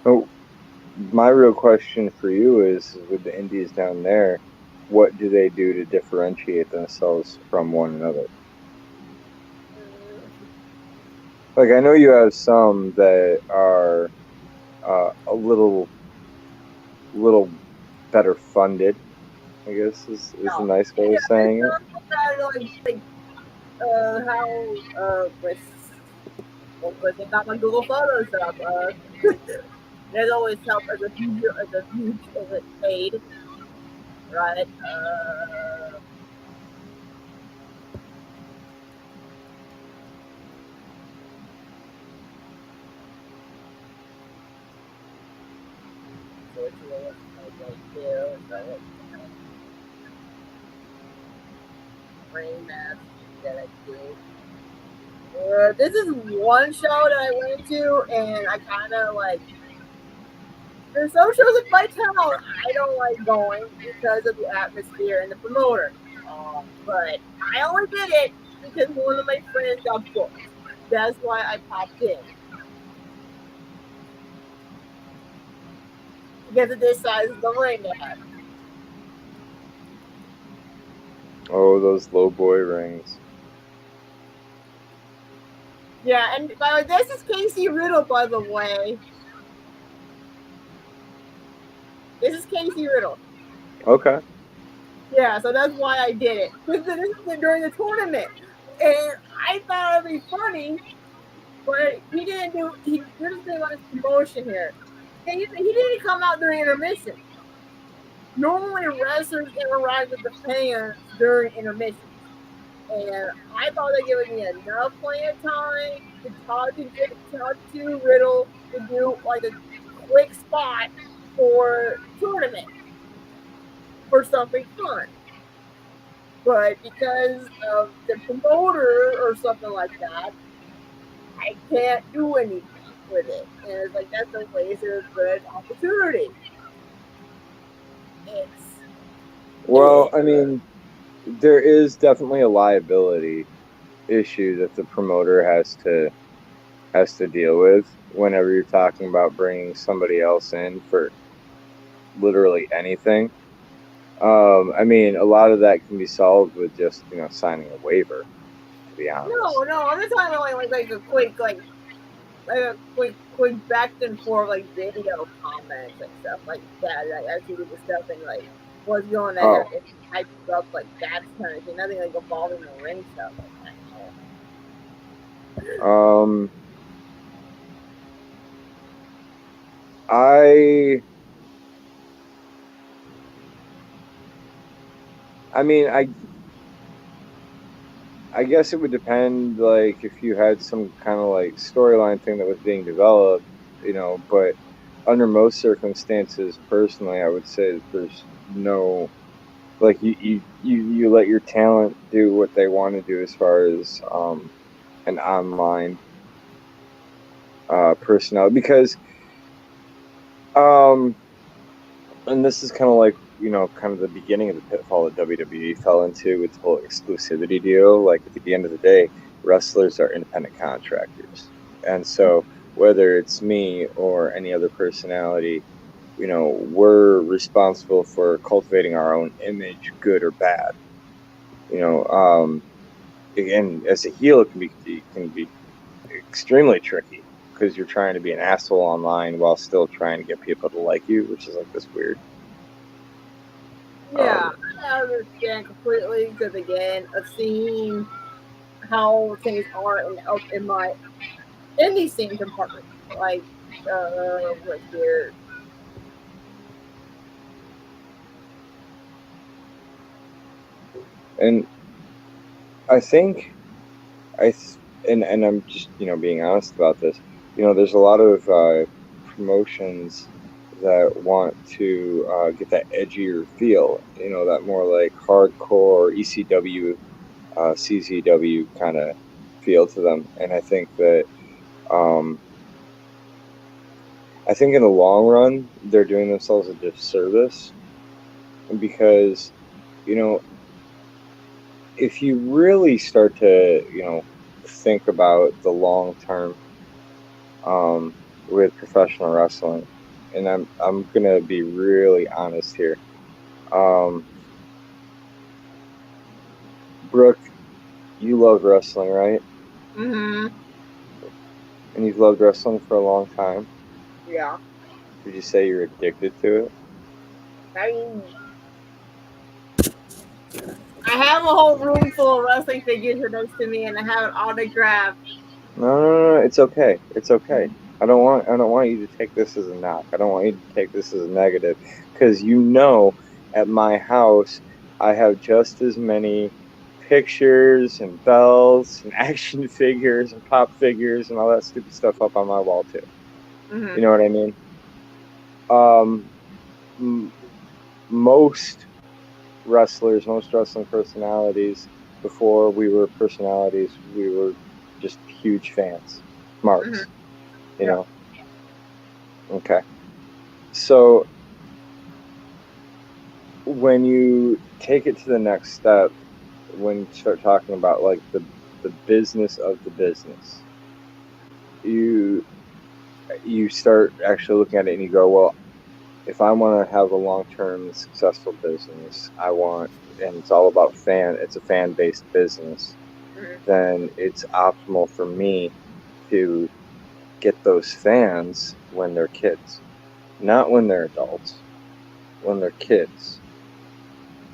Oh, my real question for you is, with the indies down there, what do they do to differentiate themselves from one another? Like, I know you have some that are a little better funded, I guess is a nice way of saying it. Because I got my Google Photos up. There's always help as a huge aid, right? So it's like here, rain mask that I did. This is one show that I went to, and I kind of like. There's some shows in my town I don't like going because of the atmosphere and the promoter. But I only did it because one of my friends got booked. That's why I popped in. Because of this size of the ring they had. Oh, those low boy rings. Yeah, and by the way, this is Casey Riddle, by the way. This is Casey Riddle. Okay. Yeah, so that's why I did it. This is during the tournament. And I thought it'd be funny, but he didn't do, he didn't do his promotion here. And he didn't come out during intermission. Normally wrestlers interact with the fans during intermission. And I thought they gave me enough playing time to talk to Riddle to do like a quick spot for tournament for something fun. But because of the promoter or something like that, I can't do anything with it. And it's like that's a waste of a good opportunity. Well, I mean, there is definitely a liability issue that the promoter has to deal with whenever you're talking about bringing somebody else in for literally anything. I mean, a lot of that can be solved with just signing a waiver. To be honest. No, I'm just talking about like a quick quick back and forth like video comments and stuff like that. Like actually do the stuff and like what's going on and type stuff like that kind of thing. Nothing like involving the ring stuff like that. I mean, I guess it would depend, like, if you had some kind of, like, storyline thing that was being developed, but under most circumstances, personally, I would say that there's no, like, you let your talent do what they want to do as far as an online personality, because, and this is kind of like, kind of the beginning of the pitfall that WWE fell into with the whole exclusivity deal. Like, at the end of the day, wrestlers are independent contractors. And so whether it's me or any other personality, we're responsible for cultivating our own image, good or bad. Again, as a heel, it can be extremely tricky because you're trying to be an asshole online while still trying to get people to like you, which is like this weird. Yeah, I understand completely because again, I've seen how things are in my indie scene department, like right here. And I think and I'm just being honest about this. There's a lot of promotions that want to get that edgier feel, that more like hardcore ECW, CZW kind of feel to them. And I think that, I think in the long run, they're doing themselves a disservice because, if you really start to, think about the long term with professional wrestling, and I'm gonna be really honest here. Brooke, you love wrestling, right? Mm-hmm. And you've loved wrestling for a long time. Yeah. Would you say you're addicted to it? I mean, I have a whole room full of wrestling figures next to me, and I have an autograph. No. It's okay. It's okay. I don't want you to take this as a knock. I don't want you to take this as a negative, because at my house I have just as many pictures and bells and action figures and pop figures and all that stupid stuff up on my wall too. Mm-hmm. You know what I mean? Most wrestlers, most wrestling personalities, before we were personalities, we were just huge fans, marks. You know. Okay. So when you take it to the next step, when you start talking about like the business of the business, you start actually looking at it and you go, well, if I want to have a long-term successful business, and it's all about it's a fan-based business, then it's optimal for me to get those fans when they're kids, not when they're adults, when they're kids.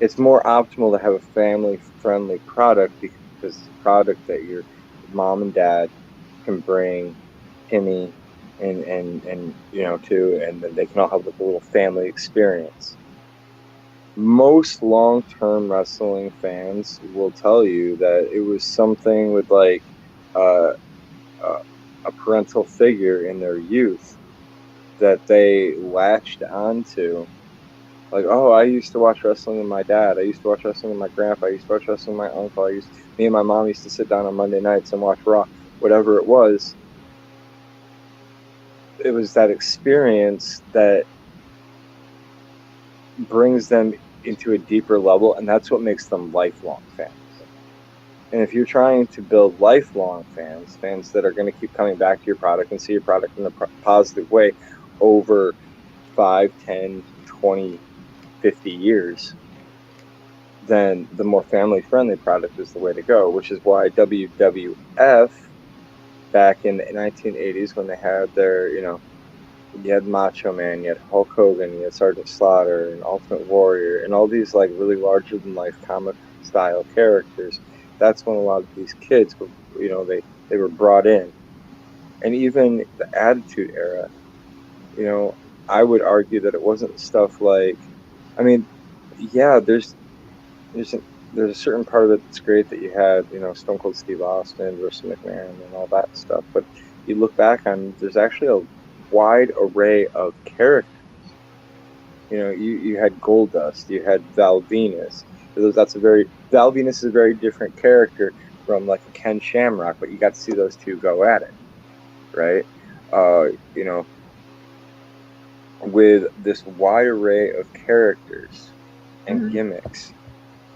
It's more optimal to have a family-friendly product because it's a product that your mom and dad can bring Timmy and to, and then they can all have a little family experience. Most long-term wrestling fans will tell you that it was something with like a parental figure in their youth that they latched onto. Like, oh, I used to watch wrestling with my dad. I used to watch wrestling with my grandpa. I used to watch wrestling with my uncle. Me and my mom used to sit down on Monday nights and watch Raw. Whatever it was that experience that brings them into a deeper level, and that's what makes them lifelong fans. And if you're trying to build lifelong fans that are going to keep coming back to your product and see your product in a positive way over 5, 10, 20, 50 years, then the more family-friendly product is the way to go, which is why WWF, back in the 1980s, when they had their, you had Macho Man, you had Hulk Hogan, you had Sergeant Slaughter, and Ultimate Warrior, and all these like really larger-than-life comic-style characters. That's when a lot of these kids, they were brought in. And even the Attitude Era, I would argue that it wasn't stuff like, I mean, yeah, there's a certain part of it that's great that you had, Stone Cold Steve Austin versus McMahon and all that stuff. But you look back on, there's actually a wide array of characters. You had Goldust, you had Val Venus. Val Venus is a very different character from like a Ken Shamrock, but you got to see those two go at it, right? With this wide array of characters and gimmicks,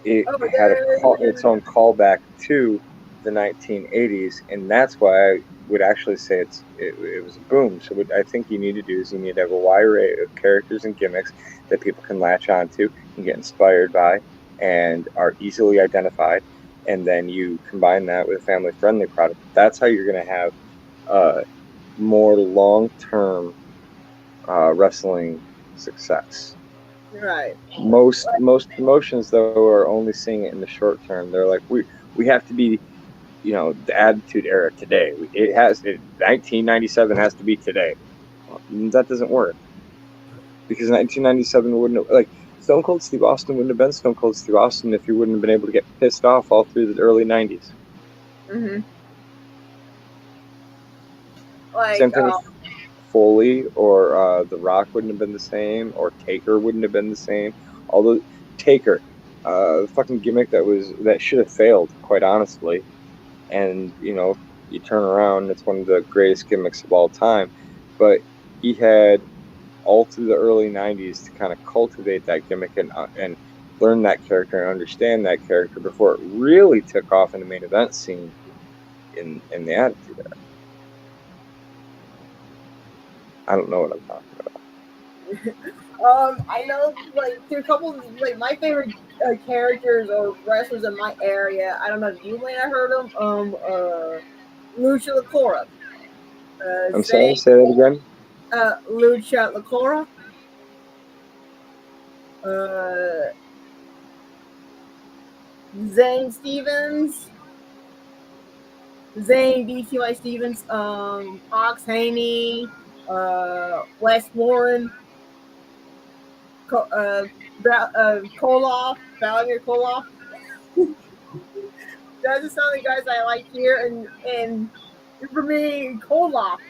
it had its own callback to the 1980s, and that's why I would actually say it was a boom. So what I think you need to do is you need to have a wide array of characters and gimmicks that people can latch onto and get inspired by and are easily identified, and then you combine that with a family-friendly product. That's how you're going to have more long-term wrestling success. Right. Most promotions though are only seeing it in the short term. They're like, we have to be, the Attitude Era today. 1997 has to be today. That doesn't work, because 1997 wouldn't have, Stone Cold Steve Austin wouldn't have been Stone Cold Steve Austin if he wouldn't have been able to get pissed off all through the early 90s. Same thing with Foley, or The Rock wouldn't have been the same, or Taker wouldn't have been the same. Although Taker, fucking gimmick that should have failed, quite honestly. And you turn around, it's one of the greatest gimmicks of all time. But he had all through the early 90s to kind of cultivate that gimmick and learn that character and understand that character before it really took off in the main event scene in the Attitude Era. I don't know what I'm talking about. I know, there's a couple of, my favorite characters or wrestlers in my area. I don't know if you may have heard them. Lucha Lacora. I'm sorry, say that again. Lucha Lacora. Zane Stevens. Zane BTY Stevens. Ox Haney. Wes Warren. Koloff. Vladimir Koloff. Those are some of the guys I like here, and for me, Koloff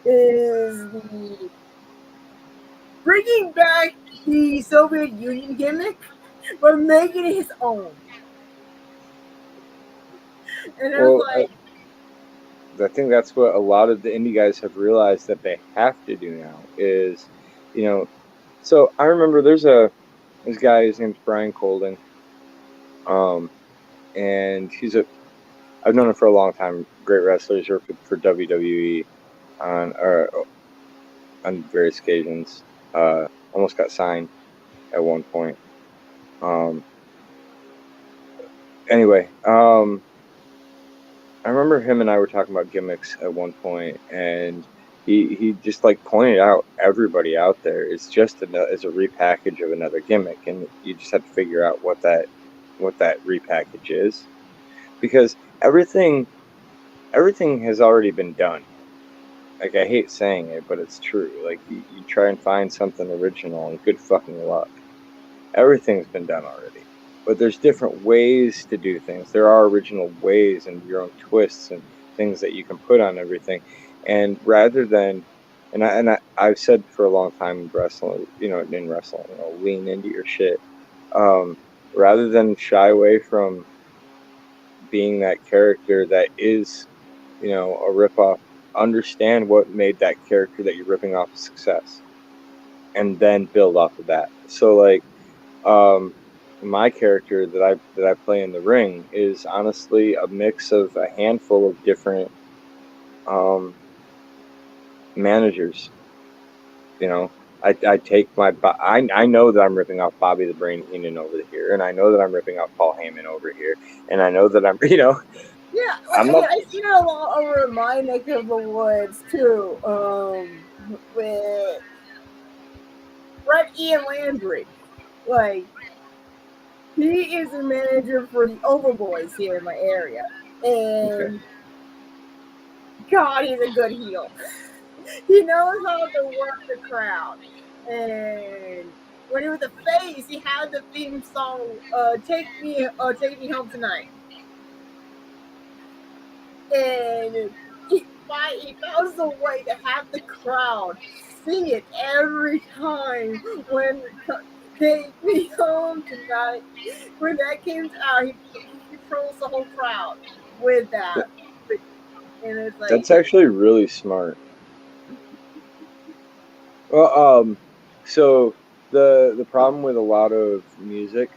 is the bringing back the Soviet Union gimmick, but making it his own. And I was like, I think that's what a lot of the indie guys have realized that they have to do now is, you know, so I remember this guy, his name's Brian Colding, and I've known him for a long time, great wrestler. He's worked for WWE on various occasions, almost got signed at one point. Anyway, I remember him and I were talking about gimmicks at one point, and he just like pointed out everybody out there is just is a repackage of another gimmick, and you just have to figure out what that repackage is, because everything has already been done. Like, I hate saying it, but it's true. Like, you try and find something original, and good fucking luck. Everything's been done already. But there's different ways to do things. There are original ways and your own twists and things that you can put on everything. And rather than, I've said for a long time in wrestling, lean into your shit. Rather than shy away from being that character that is, a ripoff, understand what made that character that you're ripping off a success, and then build off of that. So, like, my character that I play in the ring is honestly a mix of a handful of different managers. I take I know that I'm ripping off Bobby the Brain Heenan over here, and I know that I'm ripping off Paul Heyman over here, and I know that I'm yeah, I see it a lot over in my neck of the woods too, with Brett Ian Landry. Like, he is a manager for the Overboys here in my area, and God, he's a good heel. He knows how to work the crowd, and when he was a face, he had the theme song "Take Me Home Tonight," and he found a way to have the crowd sing it every time when "Take Me Home Tonight." When that came out, he controls the whole crowd with that. And it's like, that's actually really smart. Well, so the problem with a lot of music,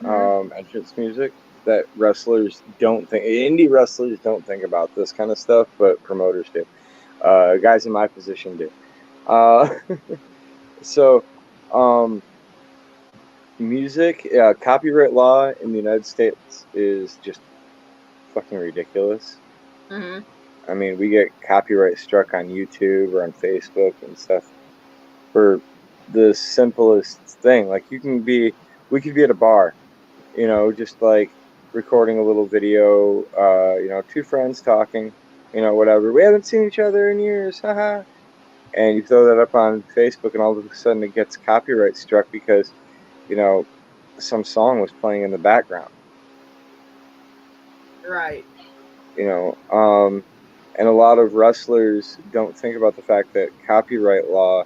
entrance music, that wrestlers don't think, indie wrestlers don't think about this kind of stuff, but promoters do. Guys in my position do. So, music, copyright law in the United States is just fucking ridiculous. Mm-hmm. I mean, we get copyright struck on YouTube or on Facebook and stuff for the simplest thing. Like, we could be at a bar, just like recording a little video, two friends talking, whatever. We haven't seen each other in years, haha. And you throw that up on Facebook, and all of a sudden it gets copyright struck because, some song was playing in the background. Right. And a lot of wrestlers don't think about the fact that copyright law,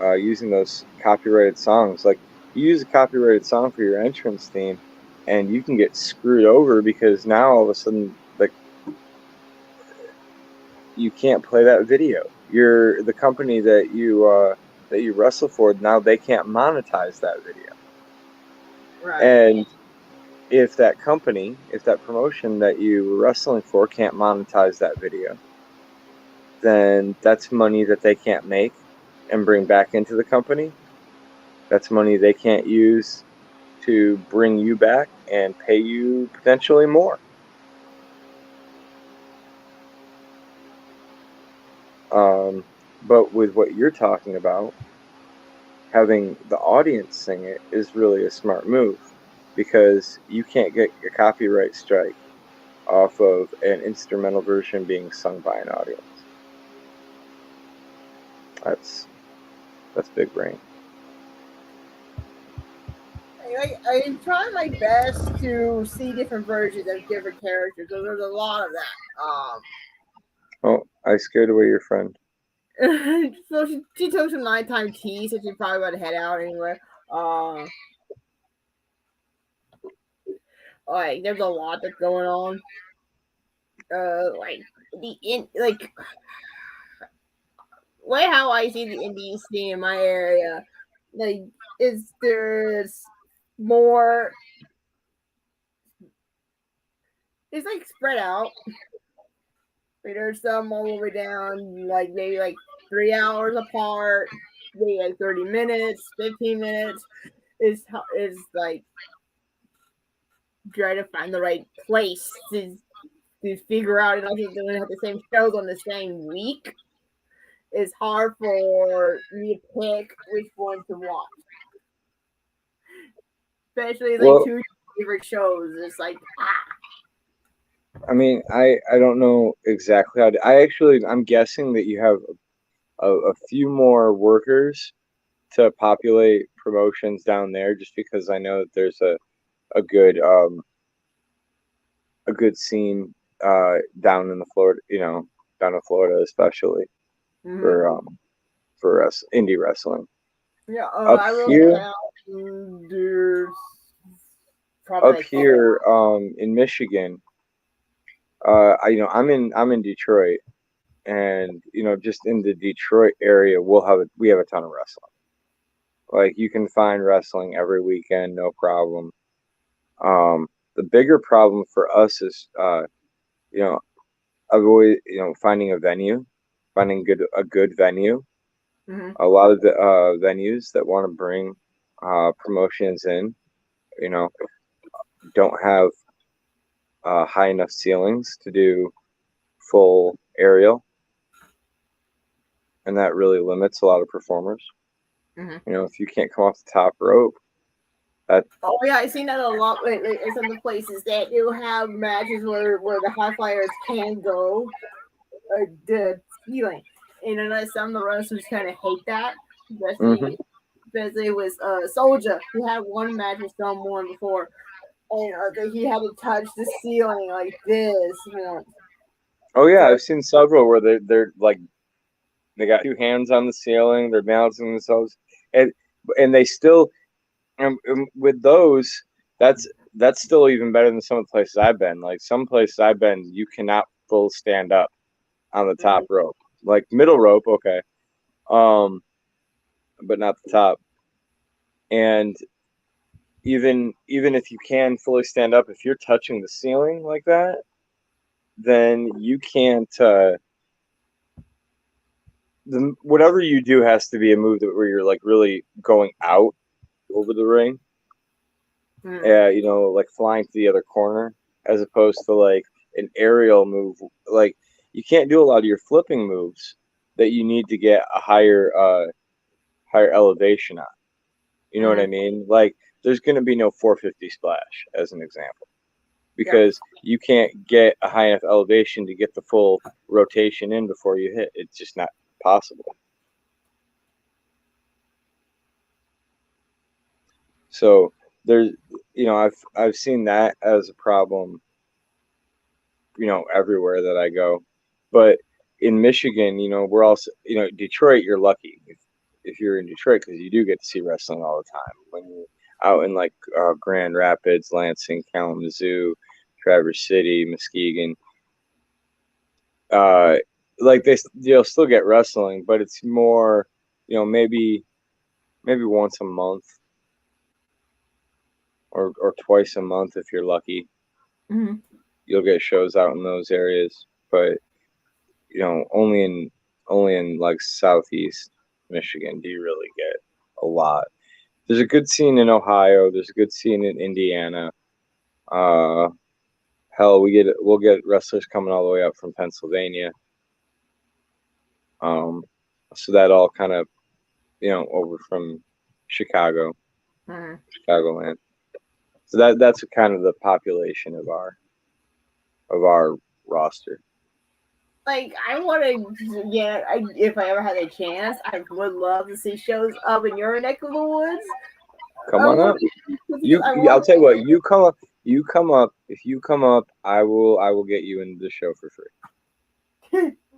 using those copyrighted songs, like, you use a copyrighted song for your entrance theme, and you can get screwed over because now all of a sudden, like, you can't play that video. The company that you wrestle for, now they can't monetize that video. Right. And if that promotion that you were wrestling for can't monetize that video, then that's money that they can't make and bring back into the company. That's money they can't use to bring you back and pay you potentially more. But with what you're talking about, having the audience sing it is really a smart move, because you can't get a copyright strike off of an instrumental version being sung by an audience. That's big brain. I'm trying my best to see different versions of different characters. So there's a lot of that. Oh, I scared away your friend. So she took some nighttime tea, so she's probably about to head out anyway. Like there's a lot that's going on. Like way how I see the indie scene in my area, like is there's more. It's like spread out. There's some all the way down, like maybe like 3 hours apart, maybe like 30 minutes, 15 minutes. Is like try to find the right place to figure out, and I think they're gonna have the same shows on the same week. It's hard for me to pick which one to watch, especially like two favorite shows. It's like I mean, I don't know exactly how to. I'm guessing that you have a few more workers to populate promotions down there, just because I know that there's a good scene down in the Florida, down in Florida especially for us indie wrestling. Yeah, up here, in Michigan. I'm in Detroit, and just in the Detroit area, we have a ton of wrestling. Like, you can find wrestling every weekend, no problem. The bigger problem for us is, avoid, finding a venue, finding a good venue. Mm-hmm. A lot of the venues that want to bring promotions in, don't have high enough ceilings to do full aerial, and that really limits a lot of performers. Mm-hmm. If you can't come off the top rope, oh yeah, I've seen that a lot lately in some of the places that do have matches where the high flyers can go the ceiling, and I know some of the wrestlers kind of hate that, especially with Soldier. He had one match with someone before, and he had to touch the ceiling like this. Oh yeah, I've seen several where they're like, they got two hands on the ceiling, they're balancing themselves, and they still, with those, that's still even better than some of the places I've been. Like, some places I've been, you cannot full stand up on the top rope. Like, middle rope, okay, but not the top. And even if you can fully stand up, if you're touching the ceiling like that, then you can't. Whatever you do has to be a move where you're like really going out over the ring. Like flying to the other corner, as opposed to like an aerial move. Like, you can't do a lot of your flipping moves that you need to get a higher elevation on. You know what I mean? Like, there's going to be no 450 splash, as an example, because you can't get a high enough elevation to get the full rotation in before you hit. It's just not possible. So there's, I've seen that as a problem, everywhere that I go. But in Michigan, we're also, Detroit, you're lucky if you're in Detroit, because you do get to see wrestling all the time. When you're out in like Grand Rapids, Lansing, Kalamazoo, Traverse City, Muskegon, like you'll still get wrestling, but it's more, maybe once a month or twice a month if you're lucky. Mm-hmm. You'll get shows out in those areas, but only in like Southeast Michigan do you really get a lot. There's a good scene in Ohio. There's a good scene in Indiana. Hell, we'll get wrestlers coming all the way up from Pennsylvania. So that all kind of, over from Chicagoland. So that's kind of the population of our roster. Like, I want to, if I ever had a chance, I would love to see shows up in your neck of the woods. Come on up. I'll tell you what. You come up. If you come up, I will get you into the show for free.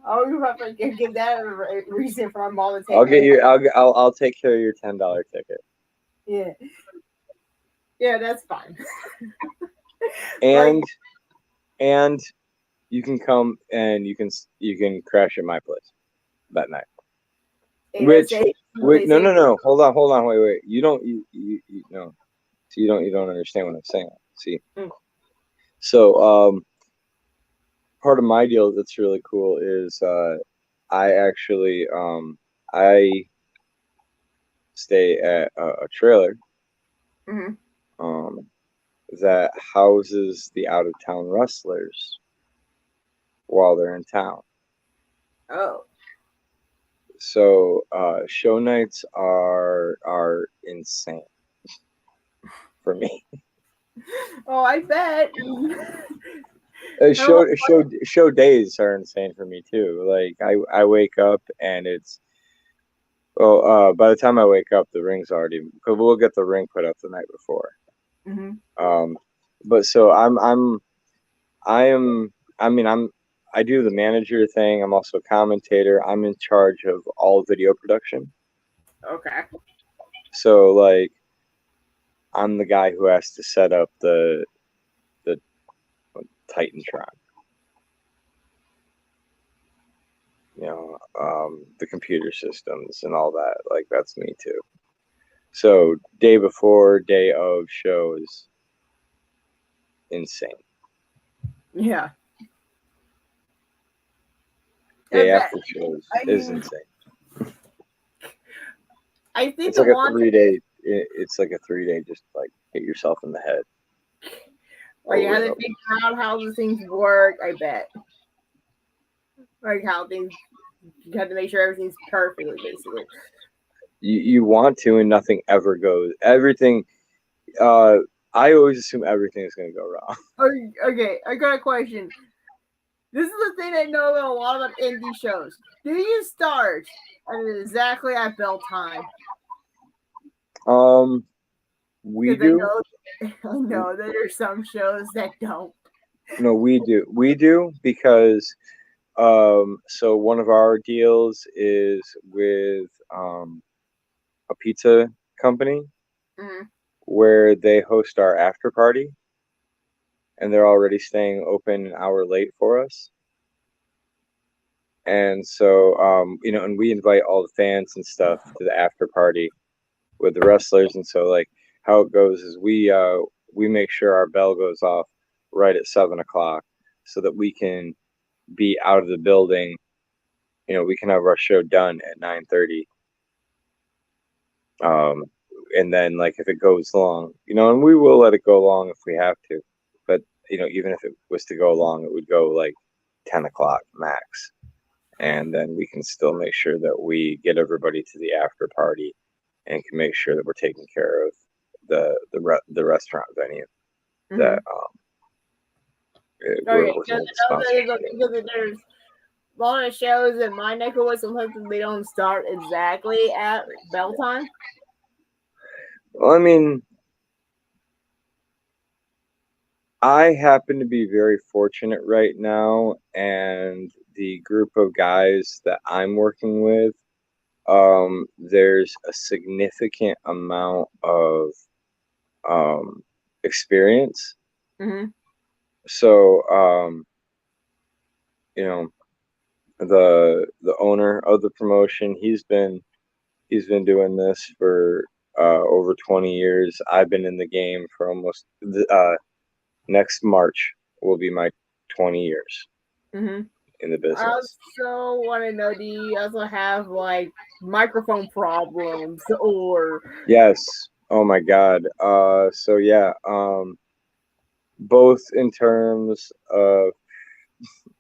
Oh, you have to give that a reason for my mom to take. I'll get you. I'll take care of your $10 ticket. Yeah. Yeah, that's fine. and you can come and you can crash at my place that night. No. Hold on. Wait. You don't understand what I'm saying. See. So part of my deal that's really cool is I actually I stay at a trailer that houses the out of town wrestlers while they're in town. Oh. So show nights are insane for me. Oh, I bet. Show days are insane for me too. Like I wake up and it's by the time I wake up the ring's already, because we'll get the ring put up the night before. But so I do the manager thing. I'm also a commentator. I'm in charge of all video production. Okay. So like I'm the guy who has to set up the Titantron. The computer systems and all that. Like that's me too. So day before, day of shows, insane. Yeah. Day after shows is insane. I think it's like a 3-day. It's like a 3-day. Just like hit yourself in the head. Like you have to figure out how the things work. I bet. Like how things. You have to make sure everything's perfectly, basically. You want to, and nothing ever goes. Everything. I always assume everything is going to go wrong. Okay, I got a question. This is the thing I know a lot about indie shows. Do you start exactly at bell time? We do. I know that there's some shows that don't. No, we do. We do because so one of our deals is with a pizza company where they host our after party, and they're already staying open an hour late for us. And so and we invite all the fans and stuff to the after party with the wrestlers. And so like how it goes is we make sure our bell goes off right at 7:00 so that we can be out of the building. We can have our show done at 9:30. And then like if it goes long, and we will let it go long if we have to, but even if it was to go long, it would go like 10:00 max, and then we can still make sure that we get everybody to the after party and can make sure that we're taking care of the restaurant venue that because there's a lot of shows in my neck of woods. Sometimes they don't start exactly at bell time. Well, I mean, I happen to be very fortunate right now, and the group of guys that I'm working with, there's a significant amount of experience. So, the owner of the promotion, he's been doing this for over 20 years. I've been in the game for almost next March will be my 20 years in the business. I also want to know, do you also have like microphone problems or? Yes. Oh my God. So yeah. Both in terms of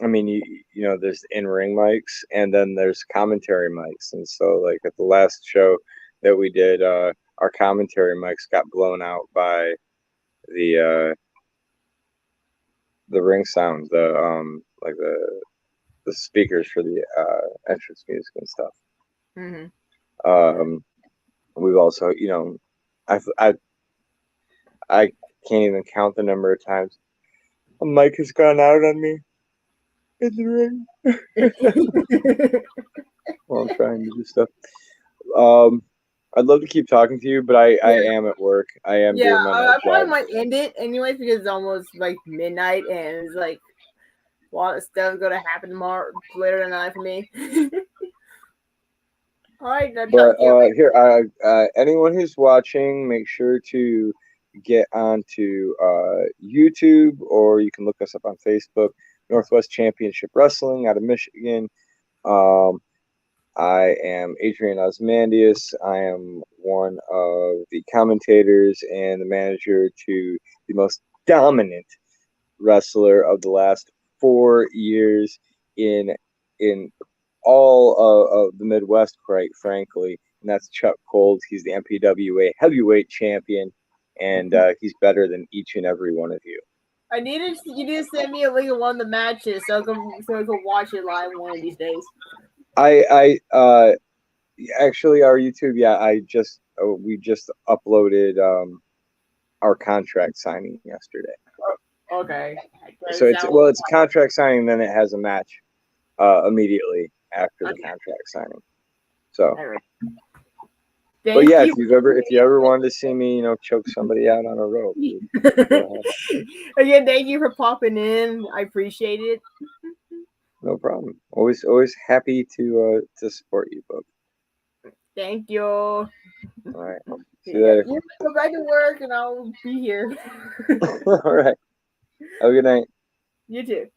I mean, you know, there's in-ring mics and then there's commentary mics, and so like at the last show that we did, our commentary mics got blown out by the ring sound, like the speakers for the entrance music and stuff. Mm-hmm. We've also, you know, I can't even count the number of times a mic has gone out on me in the ring while I'm trying to do stuff. I'd love to keep talking to you, but I am at work. I am Yeah, doing my I night probably job. might end it anyways because it's almost like midnight and it's like a lot of stuff gonna happen tomorrow later tonight for me. All right, I'll But talk to you later. here, anyone who's watching, make sure to get onto YouTube, or you can look us up on Facebook. Northwest Championship Wrestling out of Michigan. I am Adrian Osmandius. I am one of the commentators and the manager to the most dominant wrestler of the last 4 years in all of the Midwest, quite frankly, and that's Chuck Cold. He's the MPWA heavyweight champion, and he's better than each and every one of you. You need to send me a link of one of the matches so I can watch it live one of these days. Actually, our YouTube, we just uploaded our contract signing yesterday. Okay. So it's a contract signing, then it has a match immediately after the contract signing. So, but yeah, if you ever wanted to see me, you know, choke somebody out on a rope. Again, thank you for popping in. I appreciate it. No problem. Always happy to support you both. Thank you. All right. See you later. You go back to work and I'll be here. All right. Have a good night. You too.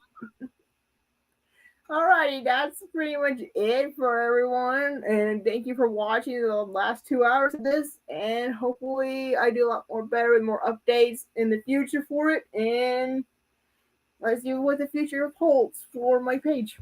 Alrighty, that's pretty much it for everyone. And thank you for watching the last 2 hours of this. And hopefully I do a lot more better with more updates in the future for it. And let's see what the future holds for my page.